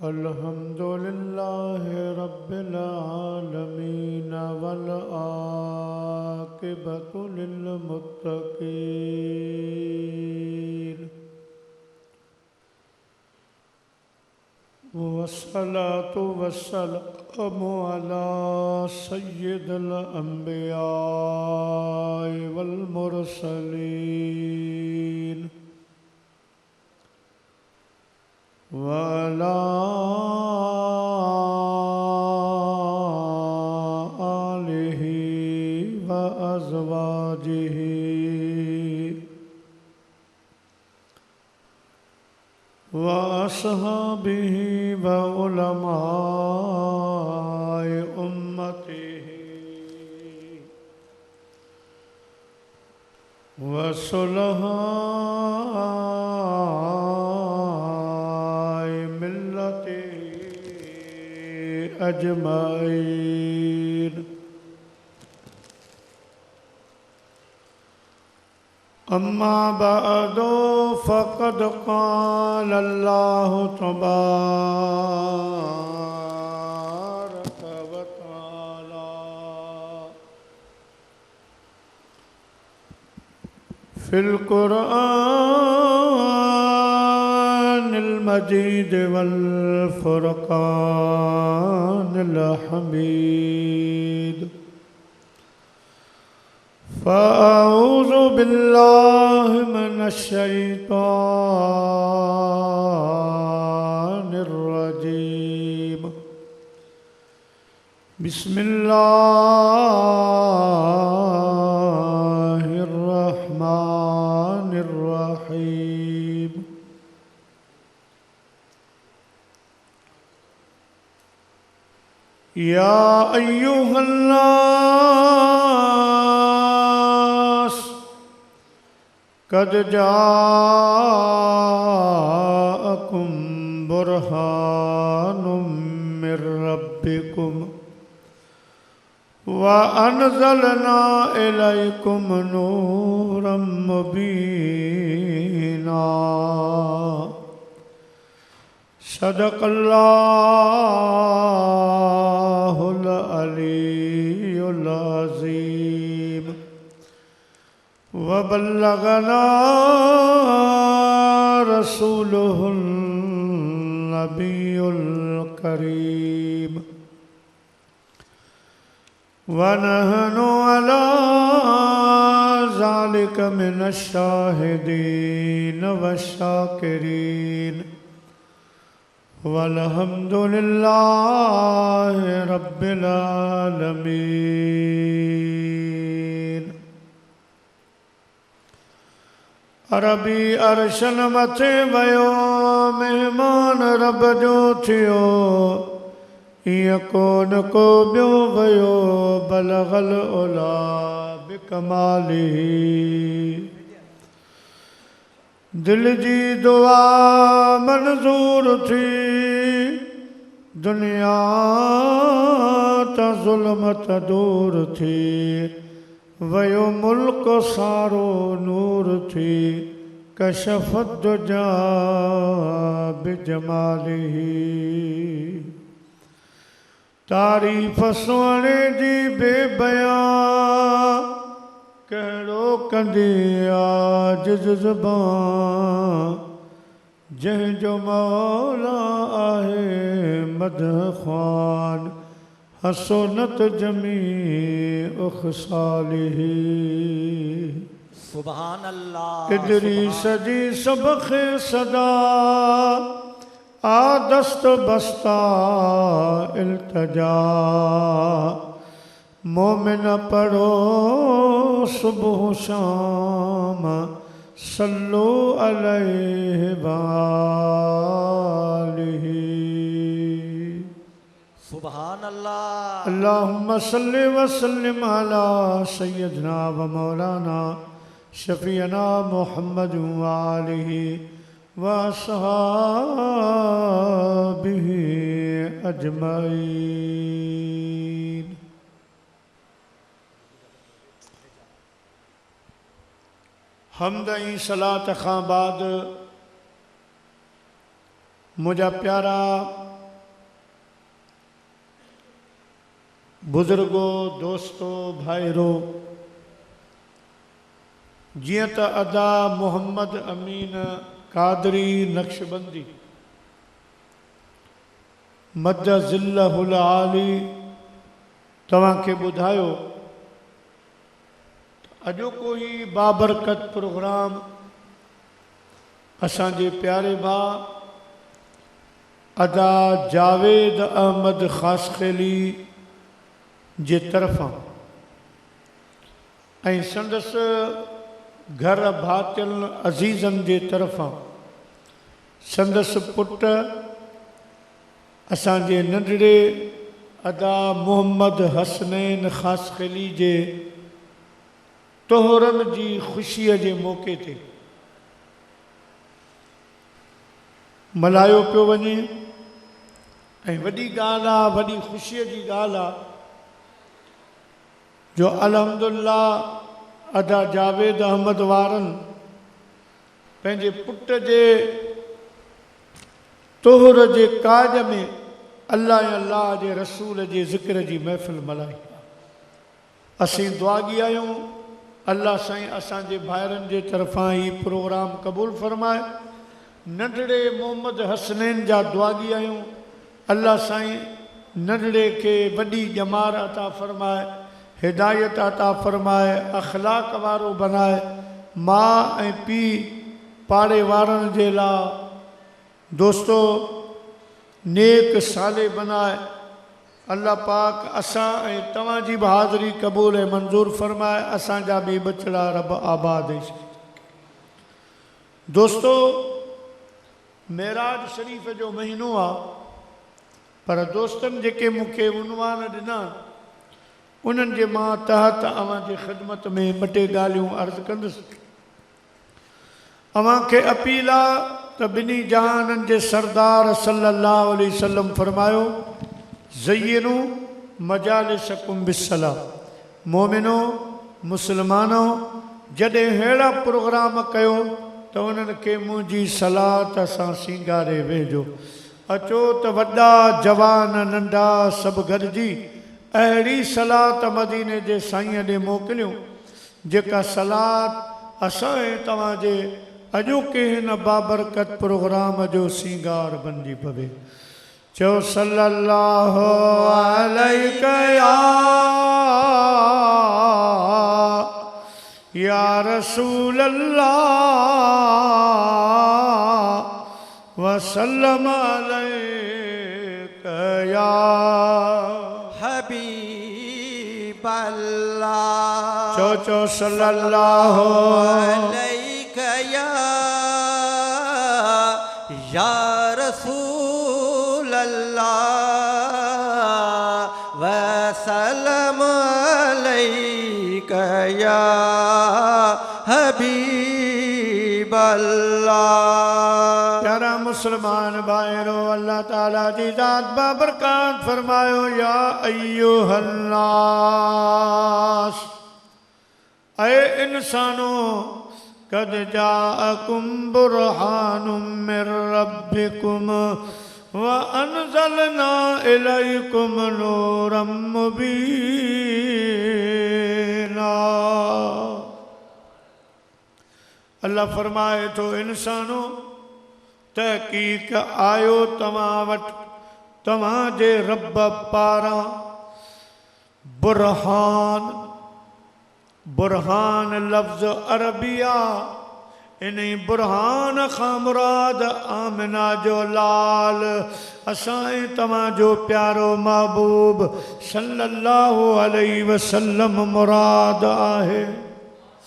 अल्हम्दुलिल्लाहि रब्बिल आलमीन वल आक़िबतु लिल मुत्तक़ीन वस्सलातु वस्सलामु अला सय्यिदिल अंबिया वल मुरसलीन वअला आलिहि व अज़वाजिहि व अस्हाबिहि व उलमाए उम्मतिहि व सुलहाए मिल्लतिहि अजमाइन। अम्मा बअदु फ़क़द क़ाल अल्लाहु तबारक व तआला फ़िल क़ुरआनिल मजीद वल फ़ुरक़ानिल हमीद। फ़अऊज़ु बिल्लाहि मिनश शैतानिर रजीम। बिस्मिल्लाहिर रहमानिर रहीम। या अय्युहन्नास कद जाअकुम बुरहानुम मिर रब्बिकुम व अनज़लना इलैकुम नूरम मुबीना। सदक़ल्लाहुल अलीयुल अज़ीम व बल्लगना रसूलुहुन नबियुल करीम व नहनु अला ज़ालिका मिनश शाहिदीन व शाकिरीन वल्हम्दुलिल्लाहि रब्बिल आलमीन। अरबी अर्शन मथे वयो मेहमान रब जो थियो ईअं कोन को ॿियो वयो बलगल उला बिकमालिही। दिल जी दुआ मंज़ूर थी दुनिया त ज़ुल्मत दूर थी वयो मुल्क सारो नूर थी कशफ़त दुजा बिजमालिही। तारीफ़ सुहिणे जी बेबयां कहिड़ो कंदी आजिज़ ज़बां जंहिंजो मौला आहे मदह ख़्वान हसनत जमी उख़सालिही। सुभान अल्लाह। इदरीस जी सबख़े सदा आदस्त बस्ता इल्तजा मोमिन पढ़ो सुबह शाम सल्लु अलैहि वालिही। सुभान अल्लाह। अल्लाहुम्मा सल्लि व सल्लिम अला सय्यदना व मौलाना शफीअना मुहम्मद व आलिहि व अस्हाबिहि अजमईन। हमद ऐं सलात खां बाद मुझा प्यारा बुजुर्गो दोस्तो भाइरो, जियं त अदा मोहम्मद अमीन कादरी नक्शबंदी मद ज़िल्लहुल आली तव्हांखे ॿुधायो अॼोको ही बाबरकत प्रोग्राम असांजे प्यारे भाउ अदा जावेद अहमद ख़ासखेली जे तरफ़ां ऐं संदसि घर भातियुल अज़ीज़नि जे तरफ़ां संदसि पुट असांजे नंढड़े अदा मोहम्मद हसनैन ख़ासखेली जे तोहरनि जी ख़ुशीअ जे मौक़े ते मल्हायो पियो वञे ऐं वॾी ॻाल्हि आहे, वॾी ख़ुशीअ जी ॻाल्हि आहे जो अल्हम्दुलिल्लाह अदा जावेद अहमद वारनि पंहिंजे पुट जे तोहर जे काज में अल्लाह ऐं अल्लाह जे रसूल जे ज़िक्र जी महफ़िल मल्हाई। असीं दुआगी आहियूं अल्लाह साईं असांजे भाइरनि जे तरफ़ां ही प्रोग्राम क़बूल फरमाए। नंढड़े मोहम्मद हसनैन जा दुआगी आहियूं अल्लाह साईं नंढड़े खे वॾी ॼमार अता फरमाए, हिदायत अता फरमाए, अखलाक वारो बनाए, मां ऐं पीउ पाड़े वारनि जे लाइ दोस्तो नेक साले बनाए। अल्लाह पाक असां ऐं तव्हांजी बि हाज़िरी क़बूल ऐं मंज़ूर फरमाए, असांजा बि बचड़ा रब आबाद दोस्तो मेराज शरीफ़ जो महीनो आहे, पर दोस्तनि जेके मूंखे उनवान ॾिना उन्हनि जे मां तहत अव्हांजी ख़िदमत में ॿ टे ॻाल्हियूं अर्ज़ु कंदुसि। अव्हांखे अपील आहे त ॿिन्ही जहाननि जे सरदार सल्लल्लाहु अलैहि वसल्लम फरमायो ज़य्यिनू मजालिसकुम बिस्सलाह। मोमिनो मुस्लमानो जॾहिं अहिड़ा प्रोग्राम कयो त उन्हनि खे मुंहिंजी सलात सां सींगारे वेझो। अचो त वॾा जवान नंढा सभु गॾिजी अहिड़ी सलात मदीने जे साईं ॾे मोकिलियूं जेका सलात असां ऐं तव्हांजे अॼोके हिन बाबरकत प्रोग्राम जो सींगार बणिजी पवे। चओ सल्लल्लाहु अलैका या रसूल अल्लाह वसल्लम अलैका या हबीब अल्लाह। चो सल्लल्लाहु अलैका या रसूल अल्लाह वसल्लम अलैका या हबीब अल्लाह। प्यारा मुसलमान भाइरो अल्लाह ताला जी ज़ात बाबरकात फरमायो या अय्युहन नास, ऐ इंसानो कद जाअकुम बुरहानुम मिर रब्बिकुम व अनज़लना इलैकुम नूरम मुबीना। अल्लाह फरमाए तो इंसानो तहकीक आयो तव्हां वटि तव्हांजे रब पारां बुरहान। बुरहान लफ़्ज़ अरबी आहे, इन बुरहान खां मुराद आमिना जो लाल असां तव्हांजो प्यारो महबूब सल्लल्लाहु अलैहि वसल्लम मुराद आहे।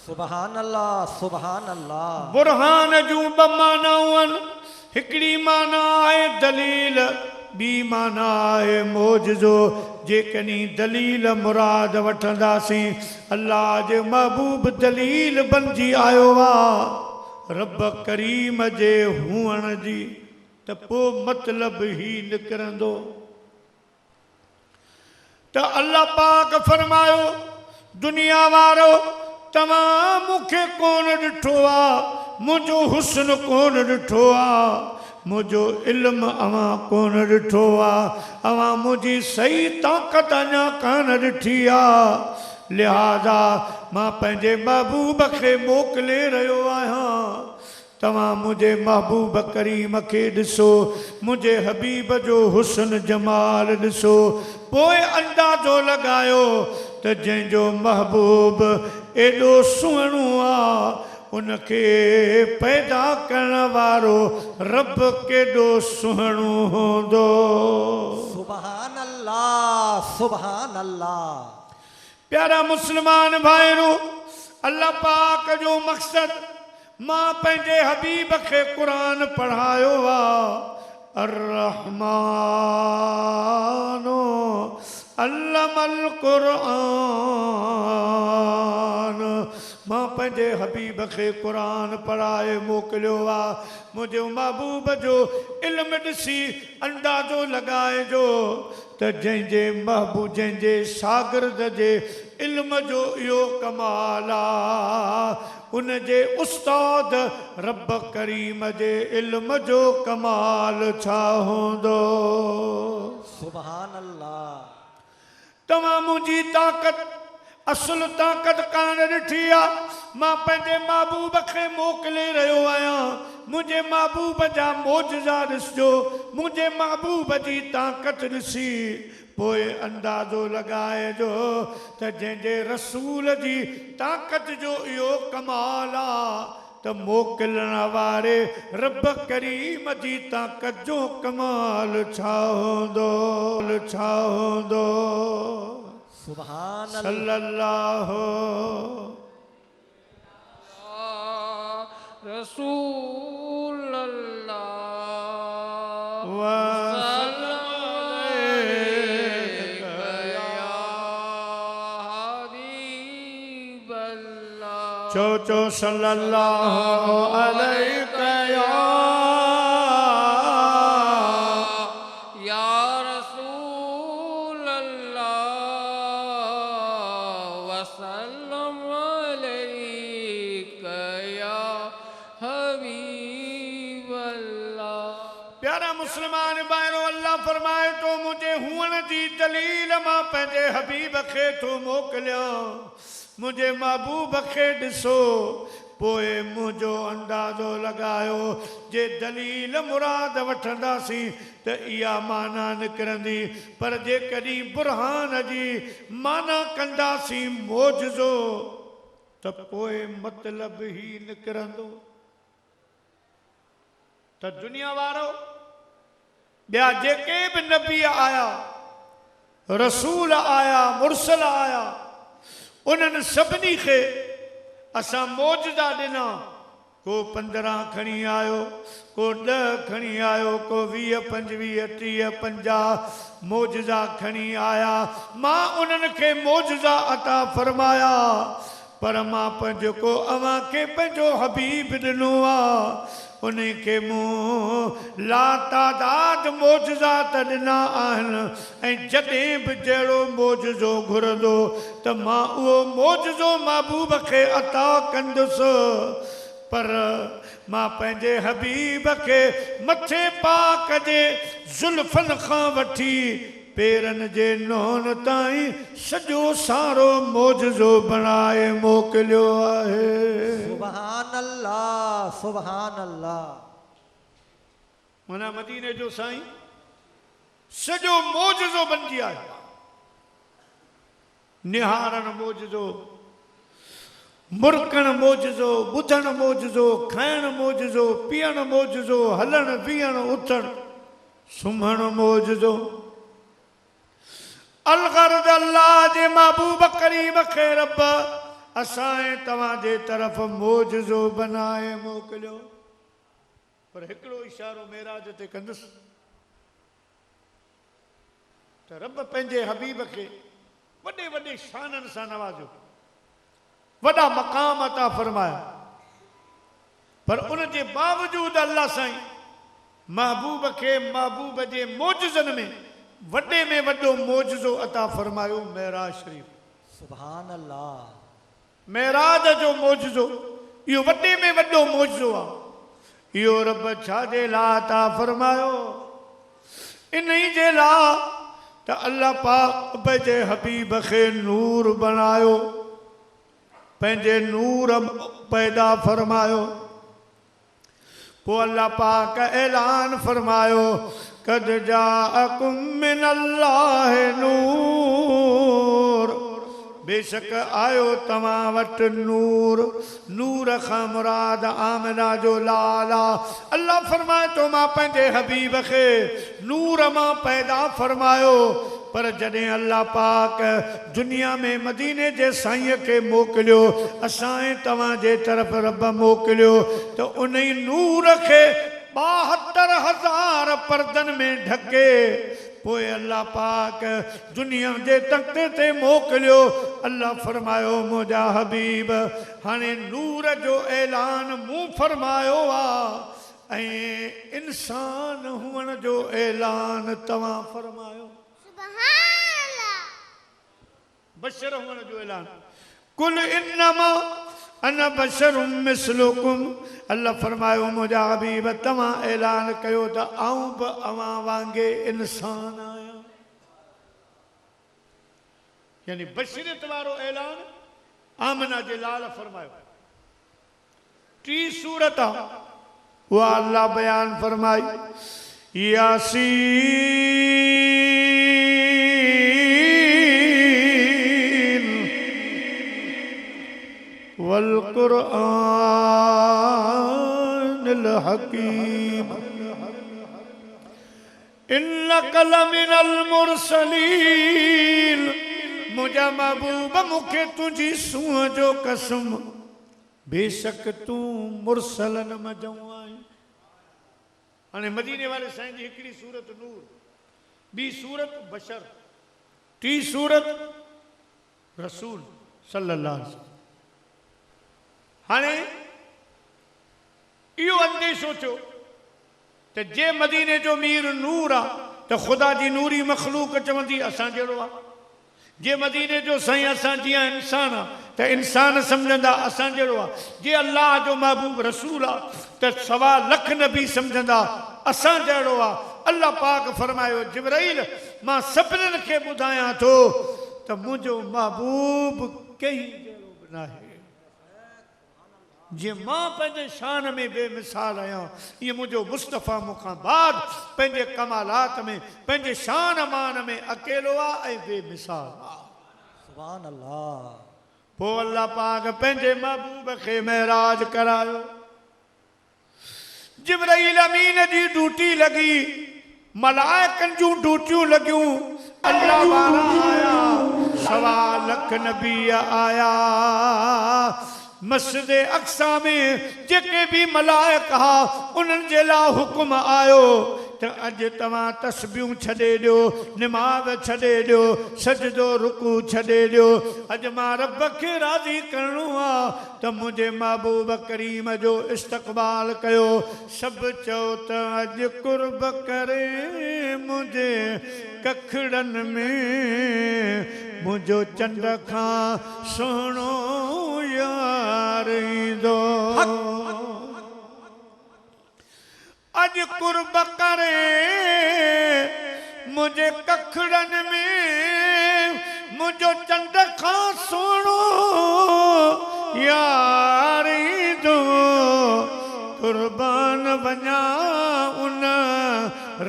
सुभान अल्लाह सुभान अल्लाह। बुरहान जूं ॿ मानाऊं आहिनि, हिकिड़ी माना आहे दलील, ॿी माना आहे मौजज़ो। जेकॾहिं दलील मुराद वठंदासीं अल्लाह जे महबूब दलील बणिजी आयो आहे रब करीम जे हुअण जी, त पोइ मतिलब ही निकिरंदो त अल्लाह पाक फरमायो दुनिया वारो तव्हां मूंखे कोन ॾिठो आहे, मुंहिंजो हुस्न कोन ॾिठो आहे, मुझो इल्म अवां कोन ॾिठो आहे अवां मुंहिंजी सही ताक़त अञा कान ॾिठी आहे लिहाज़ा मां पंहिंजे महबूब खे मोकिले रहियो आहियां तव्हां मुंहिंजे महबूब करीम खे ॾिसो मुंहिंजे हबीब जो हुस्न जमाल ॾिसो पोइ अंदाज़ो लॻायो त जंहिंजो महबूब एॾो सुहिणो आहे उनखे पैदा करण वारो रब केॾो सुहिणो हूंदो सुभान अल्लाह सुभान अल्लाह प्यारा मुस्लमान भाइरो अल्लाह पाक जो मक़सद मां पंहिंजे हबीब खे क़ुरान पढ़ायो आहे अर्रहमान अल्लमल क़ुरान मां पंहिंजे हबीब खे क़ुरान पढ़ाए मोकिलियो आहे मुंहिंजो महबूब जो इल्मु ॾिसी अंदाज़ो लॻाइजो त जंहिंजे महबूब जंहिंजे शागिर्द जे इल्म जो इहो कमाल आहे उनजे उस्ताद रब करीम जे इल्म जो कमाल छा हूंदो सुभान अल्लाह तव्हां मुंहिंजी ताक़त असुल ताक़त कान ॾिठी आहे मां पंहिंजे महबूब खे मोकिले रहियो आहियां मुंहिंजे महबूब जा मौजज़ा ॾिसजो मुंहिंजे महबूब जी ताक़त ॾिसी पोइ अंदाज़ो लॻाइजो त जंहिंजे रसूल जी ताक़त जो इहो कमाल आहे त मोकिलण वारे रब करीम जी ताक़त जो कमाल छा हूंदो सुभान सल्लल्लाहु रसूल अल्लाह चो सल्लल्लाहु अलैहि या रसूल अल्लाह वसल्लम अलैका या हबीब अल्लाह प्यारा मुस्लमान भाइरो अल्लाह फरमाए तो मुझे हुअण जी दलील मां पंहिंजे हबीब खे थो मोकिलियां मुझे महबूब खे ॾिसो पोइ मुंहिंजो अंदाज़ो लॻायो जे दलील मुराद वठंदासीं त इहा माना निकिरंदी पर जेकॾहिं बुरहान जी माना कंदासीं मौजज़ो त पोइ मतिलब ई निकिरंदो त दुनिया वारो ॿिया जेके बि नबी आया रसूल आया मुरसल आया उन्हनि सभिनी खे असां मौजज़ा ॾिना को 15 खणी आयो को 10 खणी आयो को 20 25 30 50 मौजज़ा खणी आया मां उन्हनि खे मौजज़ा अता फरमाया पर मां जेको अव्हां खे पंहिंजो हबीब ॾिनो आहे उन खे मूं लातादाद मौजज़ा त ॾिना आहिनि ऐं जॾहिं बि जहिड़ो मौजज़ो घुरंदो त मां उहो मौजज़ो महबूब खे अता कंदुसि पर मां पंहिंजे हबीब खे मथे पाक जे ज़ुल्फ़नि खां वठी पेरनि जे नोन ताईं सॼो सारो मौजज़ो बणाए मोकिलियो आहे सुभान अल्लाह सुभान अल्लाह माना मदीने जो साईं सॼो मौजज़ो बणिजी आहे निहारण मौजज़ो मुरकण मौजज़ो ॿुधण मौजज़ो खाइण मौजज़ो पीअण मौजज़ो हलण बीहण उथण सुम्हण मौजज़ो अलगर्द अल्लाह जे महबूब करीम खे रब असां तव्हांजे तरफ़ मौजज़ो बनाए मोकिलियो पर हिकिड़ो इशारो मेराज ते कंदुसि त रब पंहिंजे हबीब खे वॾे वॾे शाननि सां नवाज़ियो वॾा मक़ाम अता फरमाया पर उन जे बावजूद अल्लाह साईं महबूब खे महबूब जे मौजज़नि में वॾे में वॾो मौजज़ो अता फरमायो मेराज शरीफ़ सुभान अल्लाह मेराज जो मौजज़ो इहो वॾे में वॾो मौजज़ो आहे इहो रब छाजे लाइ अता फरमायो इन ई जे लाइ त अल्लाह पाक पंहिंजे हबीब खे नूर बणायो पंहिंजे नूर पैदा फरमायो पोइ अल्लाह पाक ऐलान फरमायो कद जाअकुम मिनल्लाह नूर बेशक आयो तव्हां वटि नूर नूर खां मुराद आमिना जो लाला अल्लाह फरमाए तो मां पंहिंजे हबीब खे नूर मां पैदा फरमायो पर जॾहिं अल्लाह पाक दुनिया में मदीने जे साईं खे मोकिलियो असां तव्हांजे तरफ़ रब मोकिलियो त उन ई नूर खे 72,000 पर्दन में ढके पोइ अल्लाह पाक दुनिया जे तख़्त ते मोकिलियो अल्लाह फरमायो मुंहिंजा हबीब हाणे नूर जो ऐलान मूं फरमायो आहे ऐं इंसान हुअण जो ऐलान तव्हां फरमायो बशर हुअण जो ऐलान कुल इन्नमा अना बशरुम मिसलुकुम अल्लाह फरमायो मुंहिंजा हबीब तव्हां ऐलान कयो त आऊं बि अवां वांगे इंसान आहियां यानी बशरियत वारो ऐलान आमना जे लाल फरमायो टी सूरत उहा अल्लाह बयान फरमाई यासीन वल कुरआनिल हकीम इन्नका लमिनल मुरसलीन मुझा महबूब मूंखे तुंहिंजी सूंह जो कसम बेशक तूं मुरसलन मजो आहीं हाणे मदीने वाले साईं जी हिकिड़ी सूरत नूर ॿी सूरत बशर टी सूरत रसूल सल्लल्लाहु अलैहि वसल्लम हाणे इहो अंदेशो थियो त जे मदीने जो मीर नूर आहे त ख़ुदा जी नूरी मखलूक चवंदी असां जहिड़ो आहे जे मदीने जो साईं असां जीअं इंसान आहे त इंसान सम्झंदा असां जहिड़ो आहे जे अल्लाह जो महबूब रसूल आहे त 1.25 लख नबी सम्झंदा असां जहिड़ो आहे अल्लाह पाक फरमायो जिब्राईल मां सभिनीनि खे ॿुधायां थो त मुंहिंजो महबूब कंहिं जहिड़ो बि न आहे जीअं मां पंहिंजे शान में बेमिसाल आहियां ईअं मुंहिंजो मुस्तफ़ा मूंखां बाद पंहिंजे कमालात में पंहिंजे शान मान में अकेलो आहे ऐं बेमिसाल आहे सुभान अल्लाह पोइ अल्लाह पाक पंहिंजे महबूब खे महराज करायो जिब्राईल अमीन जी ड्यूटी लॻी मलाइकनि जूं ड्यूटियूं लॻियूं अल्लाह वारा आया 1.25 लख नबी आया मस्जिद अक्सा में जेके भी मलाइक हा उन्हनि जे लाइ हुकुम आयो त अॼु तव्हां तस्बीहूं छॾे ॾियो निमाज़ छॾे ॾियो सजदो रुकू छॾे ॾियो अॼु मां रब खे राज़ी करिणो आहे त मुंहिंजे महबूब करीम जो इस्तक़बाल कयो सभु चओ त अॼु कुर्ब करे मुंहिंजे कखड़नि में मुंहिंजो चंड खां सुहिणो यार ईंदो अज कुर्ब करे मुझे कखड़न में मुझो चंड खां सुहिणो यार ईंदो कुर्बान वञा उन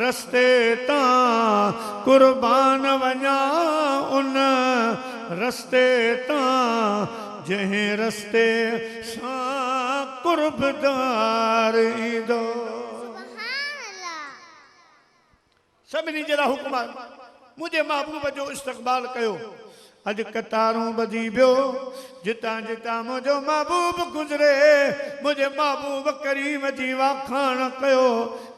रस्ते तां कुर्बान वञा उन रस्ते तां जंहिं रस्ते सां कुर्बदार ईंदो सभिनी जे लाइ हुकुम आहे मुंहिंजे महबूब जो इस्तक़बाल कयो अॼु कतारूं ॿधी वियो जितां जितां मुंहिंजो महबूब गुज़रे मुंहिंजे महबूब करीम जी वाखाण कयो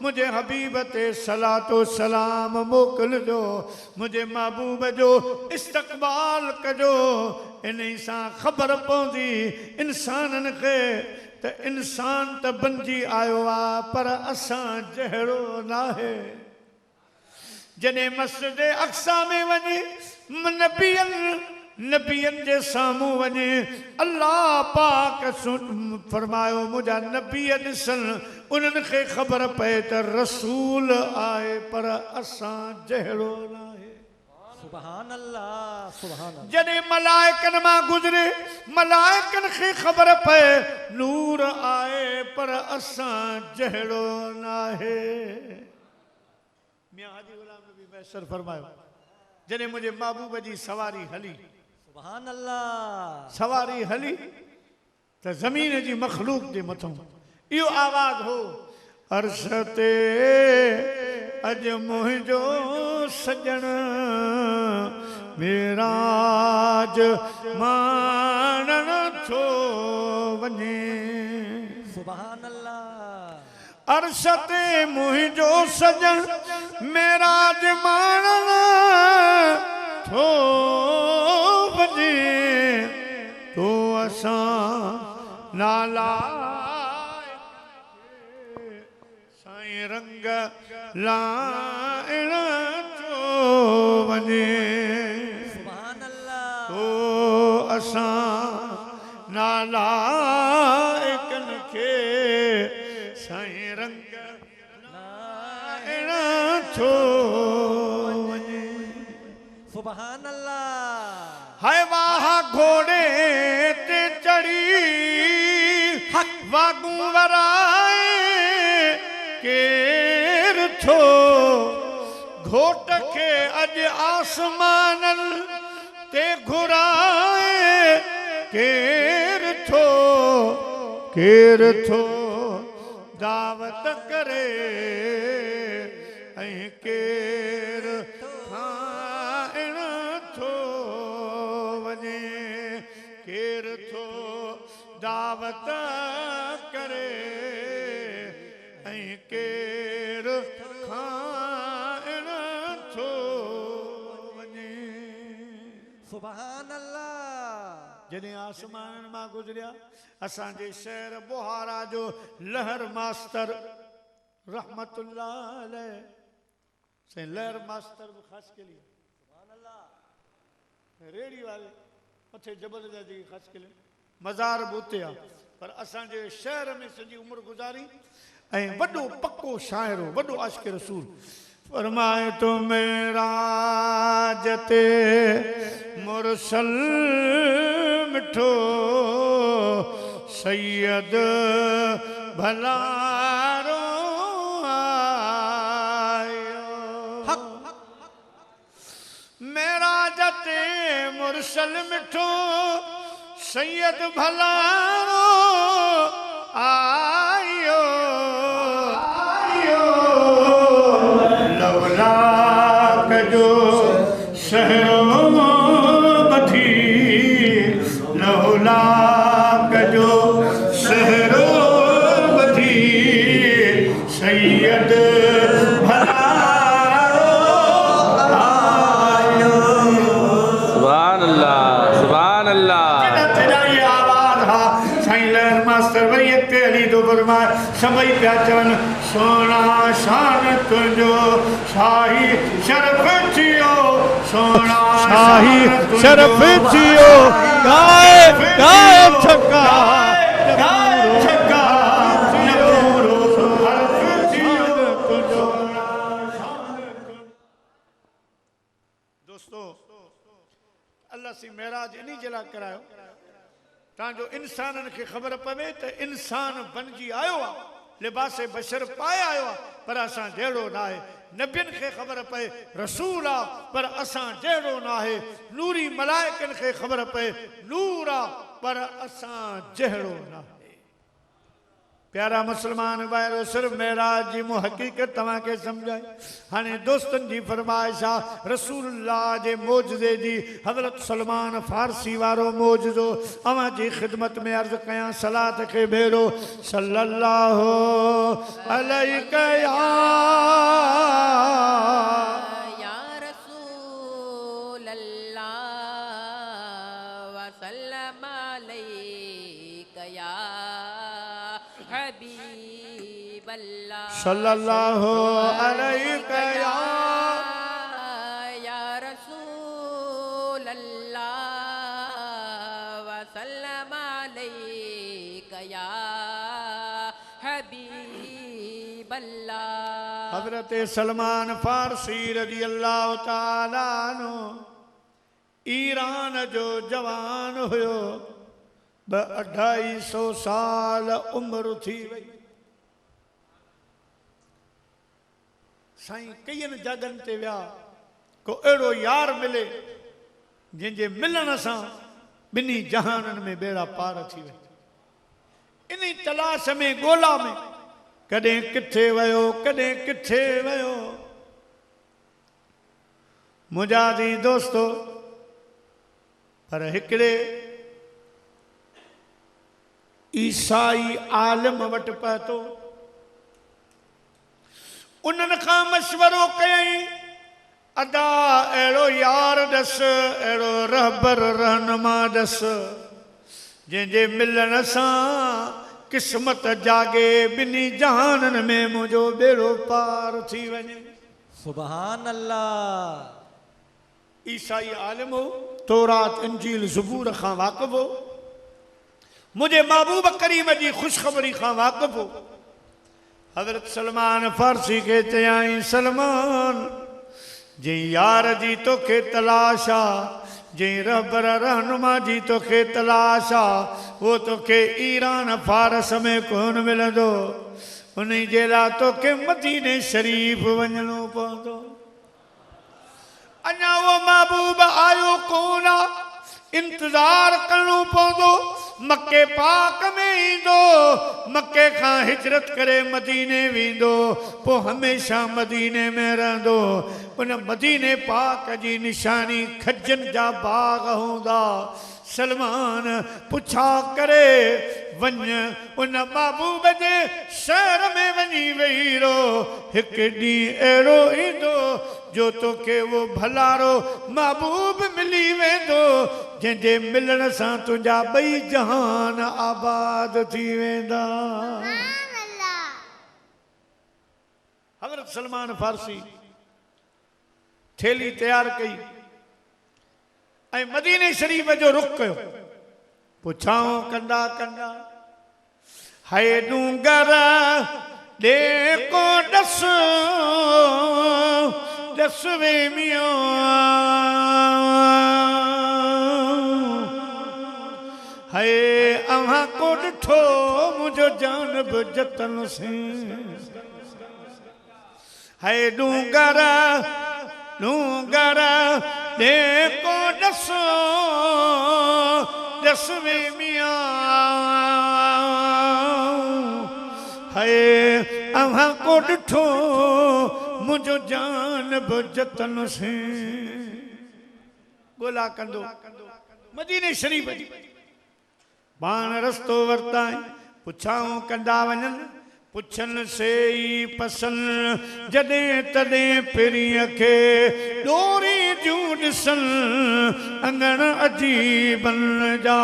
मुंहिंजे हबीब ते सलातो सलाम मोकिलिजो मुंहिंजे महबूब जो इस्तक़बाल कजो इन सां ख़बर पवंदी इंसाननि खे त इंसान त बणिजी आयो आहे पर असां जहिड़ो नाहे जॾहिं मस्जिद अक्सा में वञी नबियनि नबियन जे सामूं वञे अल्लाह पाक फरमायो मुंहिंजा नबी ॾिसन उन्हनि खे ख़बर पए त रसूल आहे पर असां जहिड़ो न आहे सुभान अल्लाह सुभान अल्लाह जॾहिं मलाइकनि मां गुज़रे मलाइकनि खे ख़बर पए नूर आहे पर असां जहिड़ो न आहे मियां हाजी गुलाम नबी मैसर फरमायो जॾहिं मुंहिंजे महबूब जी सवारी हली सुभान अल्लाह सवारी हली त ज़मीन जी मखलूक जे मथां इहो आवाज़ हो अर्श ते अॼु मुंहिंजो सजण मेराज माणण थो वञे सुभान अल्लाह अर्श ते मुंहिंजो सजण मेराज माणण थो वञे तो असां नाला साईं रंग लाइण थो वञे सुभान अल्लाह तो असां नालाइकनि खे साईं रंग लाइण थो वञे सुभान अल्लाह हाय वाह घोड़े ते चढ़ी वागूं वराए केर थो घोट खे अॼु आसमाननि ते घुराए केर थो दावत करे ऐं केर खाइण थो वञे केर थो दावत करे ऐं केर खाइण थो वञे सुभान अल्लाह जॾहिं आसमाननि मां गुज़रिया असांजे शहर बुहारा जो लहर मास्तर रहमतुल्लाह अलैह से लहर मास्तर भी ख़ासि के लिए सुभान अल्लाह रेड़ी वाले मथे जबल जा जेके ख़ासि के लिए मज़ार बि उते आहे पर असांजे शहर में सॼी उमिरि गुज़ारी ऐं वॾो पको शाइर हो वॾो आशिक़ रसूल फरमाए तो मेराज ते मुरसल मिठो सैयद भलारो आयो मेराज ते मुरसल मिठो सैयद भलारो आयो लवलाक जो शहरो बधी लवलाक जो शहरो बधी सैयद भलारो आयो सुभान अल्लाह सुभान अल्लाह सभई पिया चवनि सोना शान तुंहिंजो शाही शरफ़ थियो सोना शाही शरफ़ थियो गाए गाए छका छका दोस्तों अल्लाह सी मेराज इन जे लाइ करायो तांजो इंसाननि खे ख़बर पवे त इंसान बणिजी आयो आहे लिबास बशर पाए आयो आहे पर असां जहिड़ो न आहे नबियनि खे ख़बर पए रसूल आहे पर असां जहिड़ो न आहे नूरी मलाइकनि खे ख़बर पए नूर आहे पर असां जहिड़ो न आहे प्यारा मुस्लमान भाइरो सिर्फ़ मेराज जी मूं हक़ीक़त तव्हांखे सम्झाई हाणे दोस्तनि जी फरमाइश आहे रसूलुल्लाह जे मौजज़े जी हज़रत सलमान फारसी वारो मौजज़ो अवां जी ख़िदमत में अर्ज़ कयां सलात खे भेरो सल्लल्लाहु अलैहि या रसूलल्लाह व सल्लम अलैका या हबीब अल्लाह सल्लल्लाहु अलैहि या रसूल अल्लाह या हबीब अल्लाह। हजरत सलमान फारसी रजी अल्लाह ताला नो ईरान जो जवान हुयो, 250 साल उम्र थी वई। साईं कईन जगन ते विया, को अहिड़ो यार मिले जंहिंजे मिलण सां ॿिन्ही जहाननि में बेड़ा पार थी वई। इन तलाश में ॻोल्हा में कॾहिं किथे वियो, कॾहिं किथे वियो। मुंहिंजा दी दोस्तो, पर हिकिड़े ईसाई आलिम वटि पहुतो, उन्हनि खां मशवरो कयईं, अदा अहिड़ो यार ॾस, अहिड़ो रहबर रहनुमा ॾस, जंहिंजे मिलण सां किस्मत जागे, ॿिन्ही जहाननि में मुंहिंजो बेड़ो पार थी वञे। सुभान अल्लाह। ईसाई आलिम हो, तौरात इंजील ज़बूर खां वाक़िफ़ हो, मुंहिंजे महबूब करीम जी ख़ुशख़बरी खां वाक़िफ़ हो। हज़रत सलमान फारसी खे चयाईं, सलमान जंहिं यार जी तोखे तलाश आहे, जंहिं रहबर रहनुमा जी तोखे तलाश आहे, उहो तोखे ईरान फारस में कोन मिलंदो। उन जे लाइ तोखे मदीने शरीफ़ वञणो पवंदो। अञा उहो महबूब आयो कोन आहे, इंतज़ार करणो पवंदो। मके पाक में ईंदो, मके खां हिजरत करे मदीने वेंदो, पोइ हमेशह मदीने में रहंदो। उन मदीने पाक जी निशानी खजनि जा बाग हूंदा। सलमान पुछा करे वञ, उन महबूब जे शहर में वञी वेही रो। हिकु ॾींहुं अहिड़ो ईंदो जो तोखे वो भलारो महबूब मिली वेंदो, जंहिंजे मिलण सां तुंहिंजा ॿई जहान आबाद थी वेंदा। हज़रत सलमान फारसी थेली तैयार कई ऐं मदीने शरीफ़ जो रुख कयो। पुछाऊं कंदा कंदा, हाय डूंगर ॾे को ॾस, ॾस वे मियो, हाय अव्हां को ॾिठो मुंहिंजो जानब जतन से। हाय डूंगर डूंगर ॾे को ॾस, ॾस वे मिया, हाय अव्हां को ॾिठो मुंहिंजो जानब जतन से। ॻोल्हा कंदो मदीने शरीफ़ जी, पाण रस्तो वरताई। पुछाऊं कंदा वञनि, पुछन से ई पसंद, जॾहिं तॾहिं पिरीअ खे डोरी जूं ॾिसन, अंगण अजीबन जा।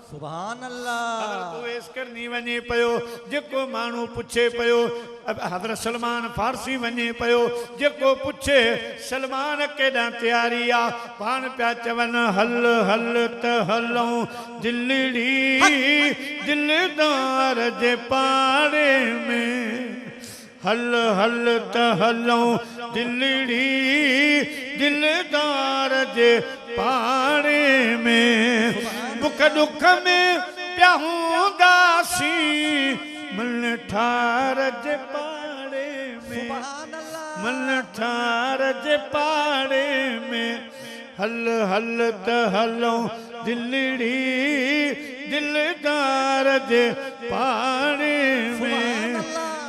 सुभान अल्लाह। वेस करनी वञे पियो, जेको माण्हू पुछे पियो, हज़रत सलमान फारसी वञे पियो, जेको पुछे सलमान केॾां तयारी आहे, पाण पिया चवनि हल हल त हलूं दिलड़ी दिलदार जे पाड़े में, हल हल त हलूं दिलड़ी दिलदार जे पाड़े में, दुख दुख में पिया हूंदासीं मन ठार जे पाड़े में, मन ठार जे पाड़े में, हल हल त हलूं दिलड़ी दिलदार जे पाड़े में,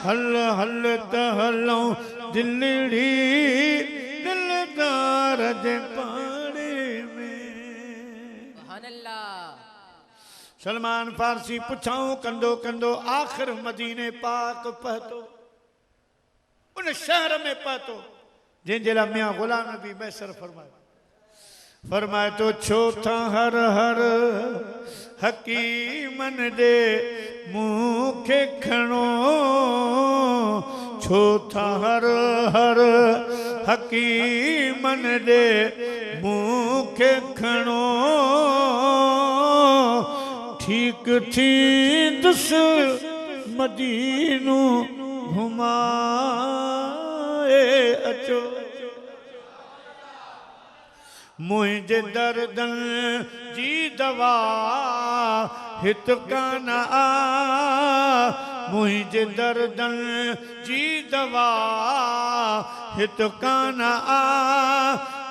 हल हल त हलूं दिलड़ी दिलदार जे पाड़े में। सुभान अल्लाह। सलमान फारसी पुछाऊं कंदो कंदो आख़िर मदीने पाक पहुतो, उन शहर में पहुतो जंहिंजे लाइ मियां गुलाम नबी मैसर फरमायो। फरमाए तो छो था हर हर हकीमन दे मुंह खे खणो, छो था हर हर हकीमन दे मुंह खे खणो, ठीक थींदुसि मदीनो घुमाए अचो मुंहिंजे दर्दनि जी दवा हित कान आ मुंहिंजे दर्दनि जी दवा हित कान आ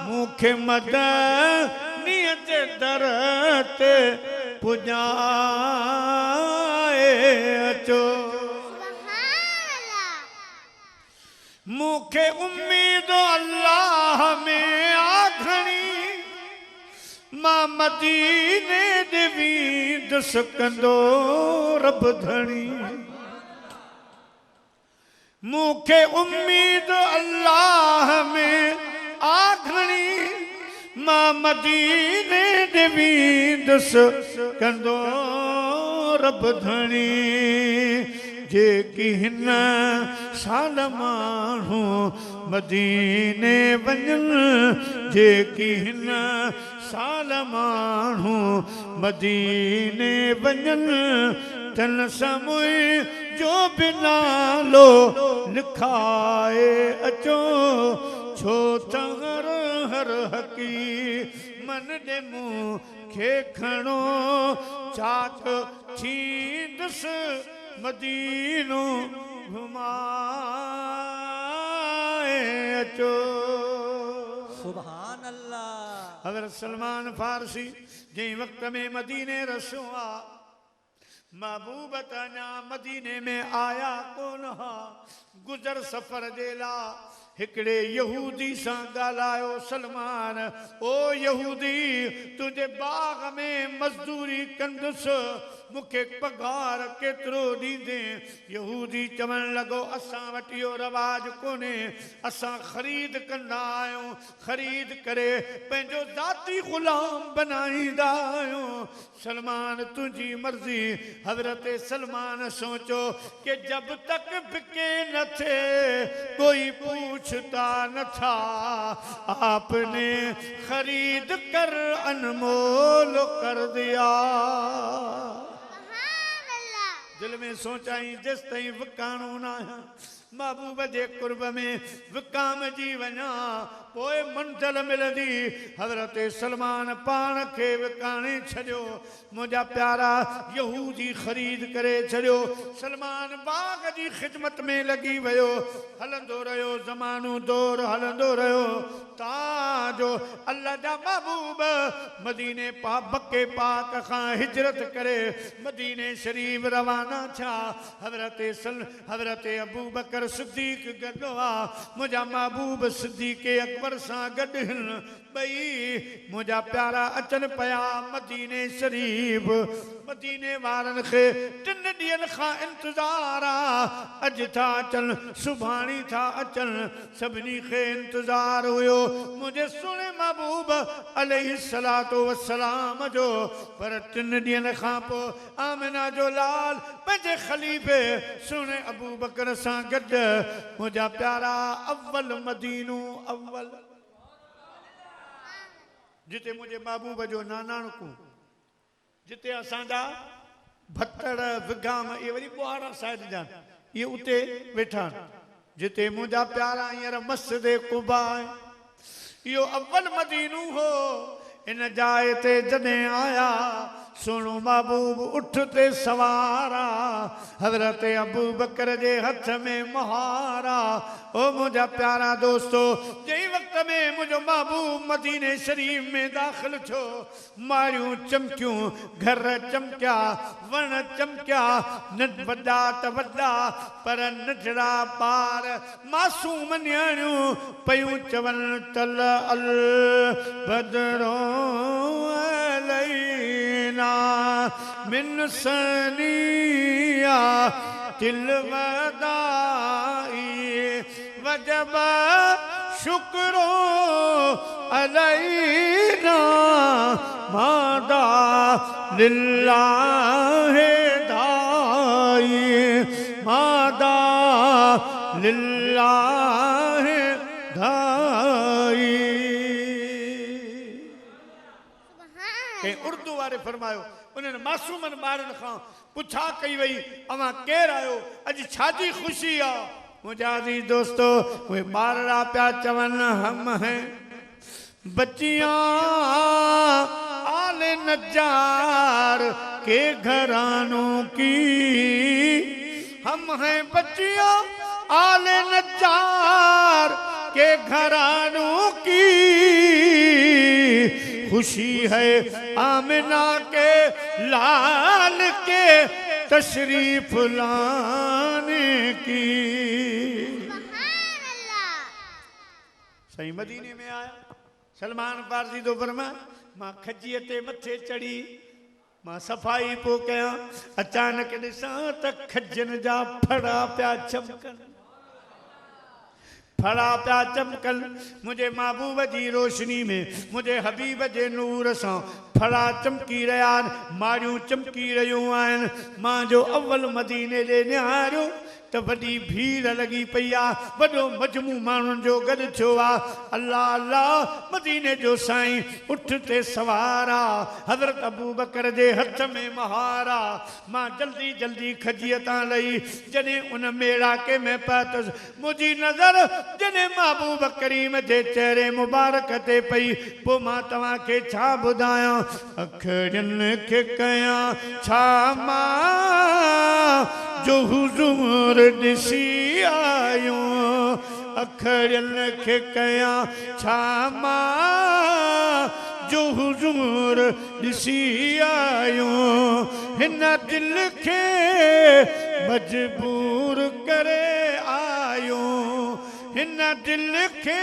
मूंखे मदनीअ जे दर ते पुॼाए अचो मूंखे उम्मीद अल्लाह में आखणी मां मदीने दे वेंदुसि कंदो रब धणी मूंखे उम्मीद अल्लाह में आखणी मां मदीने दे वेंदुसि कंदो रब धणी जेकी हिन साल माण्हू मदीने वञनि जेकी हिन साल माण्हू मदीने वञनि तन समूह जो बि नालो लिखाए अचो छो त हर हकी मन ॾे मूंखे खणो चाक थींदुसि मदीनो घुमाए अचो सुभान अल्लाह हज़रत सलमान फारसी जंहिं वक़्त में मदीने रसो आ महबूब तञा मदीने में आया कोन हा गुज़र सफ़र जे लाइ हिकिड़े यहूदी सां ॻाल्हायो सलमान ओ यहूदी तुंहिंजे बाग में मज़दूरी कंदुसि मूंखे पगार केतिरो ॾींदे यहूदी चवण लॻो असां वटि इहो रवाज कोन्हे असां ख़रीद कंदा आहियूं ख़रीद करे पंहिंजो ज़ाती ग़ुलाम बनाईंदा आहियूं सलमान तुंहिंजी मर्ज़ी हज़रत सलमान सोचो कि जब तक बिके न थे कोई पूछता न था आपने खरीद कर अनमोल कर दिया दिल में सोचाई जिस ताईं विकाणो न आहियां महबूब जे कुर्ब में विकाम जी वञा पोइ मंज़िल मिलंदी हज़रत सलमान पाण खे विकाणे छॾियो मुंहिंजा प्यारा यहूदी ख़रीद करे छॾियो सलमान बाग जी ख़िदमत में लॻी वियो हलंदो रहियो ज़मानो दौर हलंदो रहियो ताजो अल्लाह जा महबूब मदीने बके पाक खां हिजरत करे मदीने शरीफ रवाना थिया हज़रत अबू बकर सिद्दीक़ गॾु आहे मुंहिंजा महबूब सिद्दीक़ अकबर सां गॾु हिन ॿई मुंहिंजा प्यारा अचनि पिया मदीने शरीफ मदीने वारनि खे 3 ॾींहंनि खां इंतज़ार आहे अॼु था अचनि सुभाणे था अचनि सभिनी खे इंतज़ार हुयो मुंहिंजे सुहिणे महबूब अलैहिस्सलातु वस्सलाम जो पर 3 ॾींहंनि खां पोइ आमिना जो लाल पंहिंजे ख़लीफ़े सुहिणे अबू बकर सां गॾु मुंहिंजा प्यारा अव्वल मदीनो अव्वल जिते मुंहिंजे महबूब जो नानाणको जिते असांजा भत्तड़ विगाम इहे वरी ॿुहारा साइड जा इहे उते वेठा जिते मुंहिंजा प्यारा हींअर मस्जिद कुबा आहे इहो अव्वल मदीनो हो इन जाइ ते जॾहिं आया सुहिणो महबूब उठ ते सवारा हज़रत अबू बकर जे हथ में मुहारा ओ मुंहिंजा प्यारा दोस्तो जंहिं वक़्त में मुंहिंजो महबूब मदीने शरीफ में दाख़िल थियो मारियूं चमकियूं घर चमकिया वण चमकिया न वॾा त वॾा पर नंढड़ा ॿार मासूम नियाणियूं पयूं चवनि तल अल बदरो अलैना मिन सनिया तिलवदाई वजब शुक्रो अलैना मादा लिल्लाह दाई मादा लिल्लाह दाई उर्दू वारे फरमायो उन्हनि मासूमनि ॿारनि खां पुछा कई वई अवां केरु आहियो अॼु छाजी ख़ुशी आहे मुंहिंजा अज़ीज़ दोस्तो उहे ॿारड़ा पिया चवनि हम हैं बच्चियां आले नजार के घरानों की हम हैं बच्चियां आले नजार के घरानों की खुशी है आमिना के लाल के तशरीफ लाने की सही मदीने में आया सलमान फारसी तो फरमा मां खजीअ ते मथे चढ़ी मां सफ़ाई पो कयां अचानक ॾिसां त खजनि जा फड़ा पिया चमकनि फड़ा पिया चमकनि मुझे महबूब जी रोशनी में मुझे हबीब जे नूर सां फड़ा चमकी रहिया आहिनि मारियूं चमकी रहियूं आहिनि मां जो अव्वल मदीने ॾे निहारियो त वॾी भीड़ लॻी पई आहे वॾो मजमू माण्हुनि जो गॾु थियो आहे अल्लाह अल्लाह मदीने जो साईं उठ ते सवार आहे हज़रत अबू बकर जे हथ में महार आहे मां जल्दी जल्दी खजीअ तां लही जॾहिं उन मेड़ाके में पहुतसि मुंहिंजी नज़र जॾहिं महबूब करीम जे चेहरे मुबारक ते पई पोइ मां तव्हांखे छा ॿुधायां अखड़ियुनि खे कयां छा मां जो हुज़ूर ॾिसी आयो अखड़ियुनि खे कयां छा मां जो हुज़ूर ॾिसी आयो हिन दिल खे मजबूर करे आयो हिन दिल खे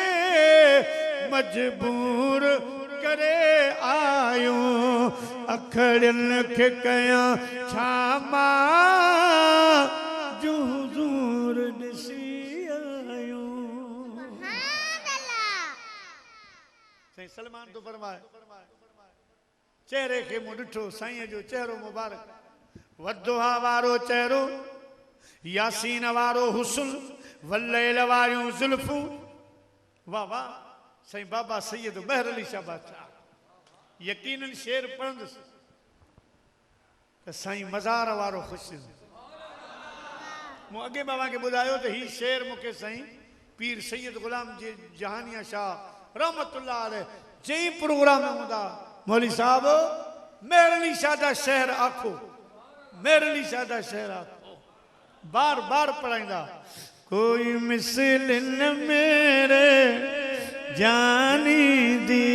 मजबूर करे आयो अखड़ियुनि खे कयां छा मां जो हुज़ूर ॾिसी आयो साईं सलमान तो फरमाए चेहरे खे मूं ॾिठो साईं जो चेहरो मुबारक वदुहा वारो चेहरो यासीन वारो हुस्न वल्लैल वारियूं ज़ुल्फूं वाह वाह साईं बाबा सैयद महर अली शाह बादशाह यकीनन शेर पढ़ंदुसि त साईं मज़ार वारो ख़ुशि मूं अॻे बाबा खे ॿुधायो त हीउ शेर मूंखे साईं पीर सैयद ग़ुलाम जी जहानिया शाह रहमतुल्लाह अलैह जंहिं प्रोग्राम में हूंदा मौली साहब महर अली शाह जा शहर आखो महर अली शाह जा शहर आखो बार बार पढ़ाईंदा कोई मिसल न मेरे जानी दी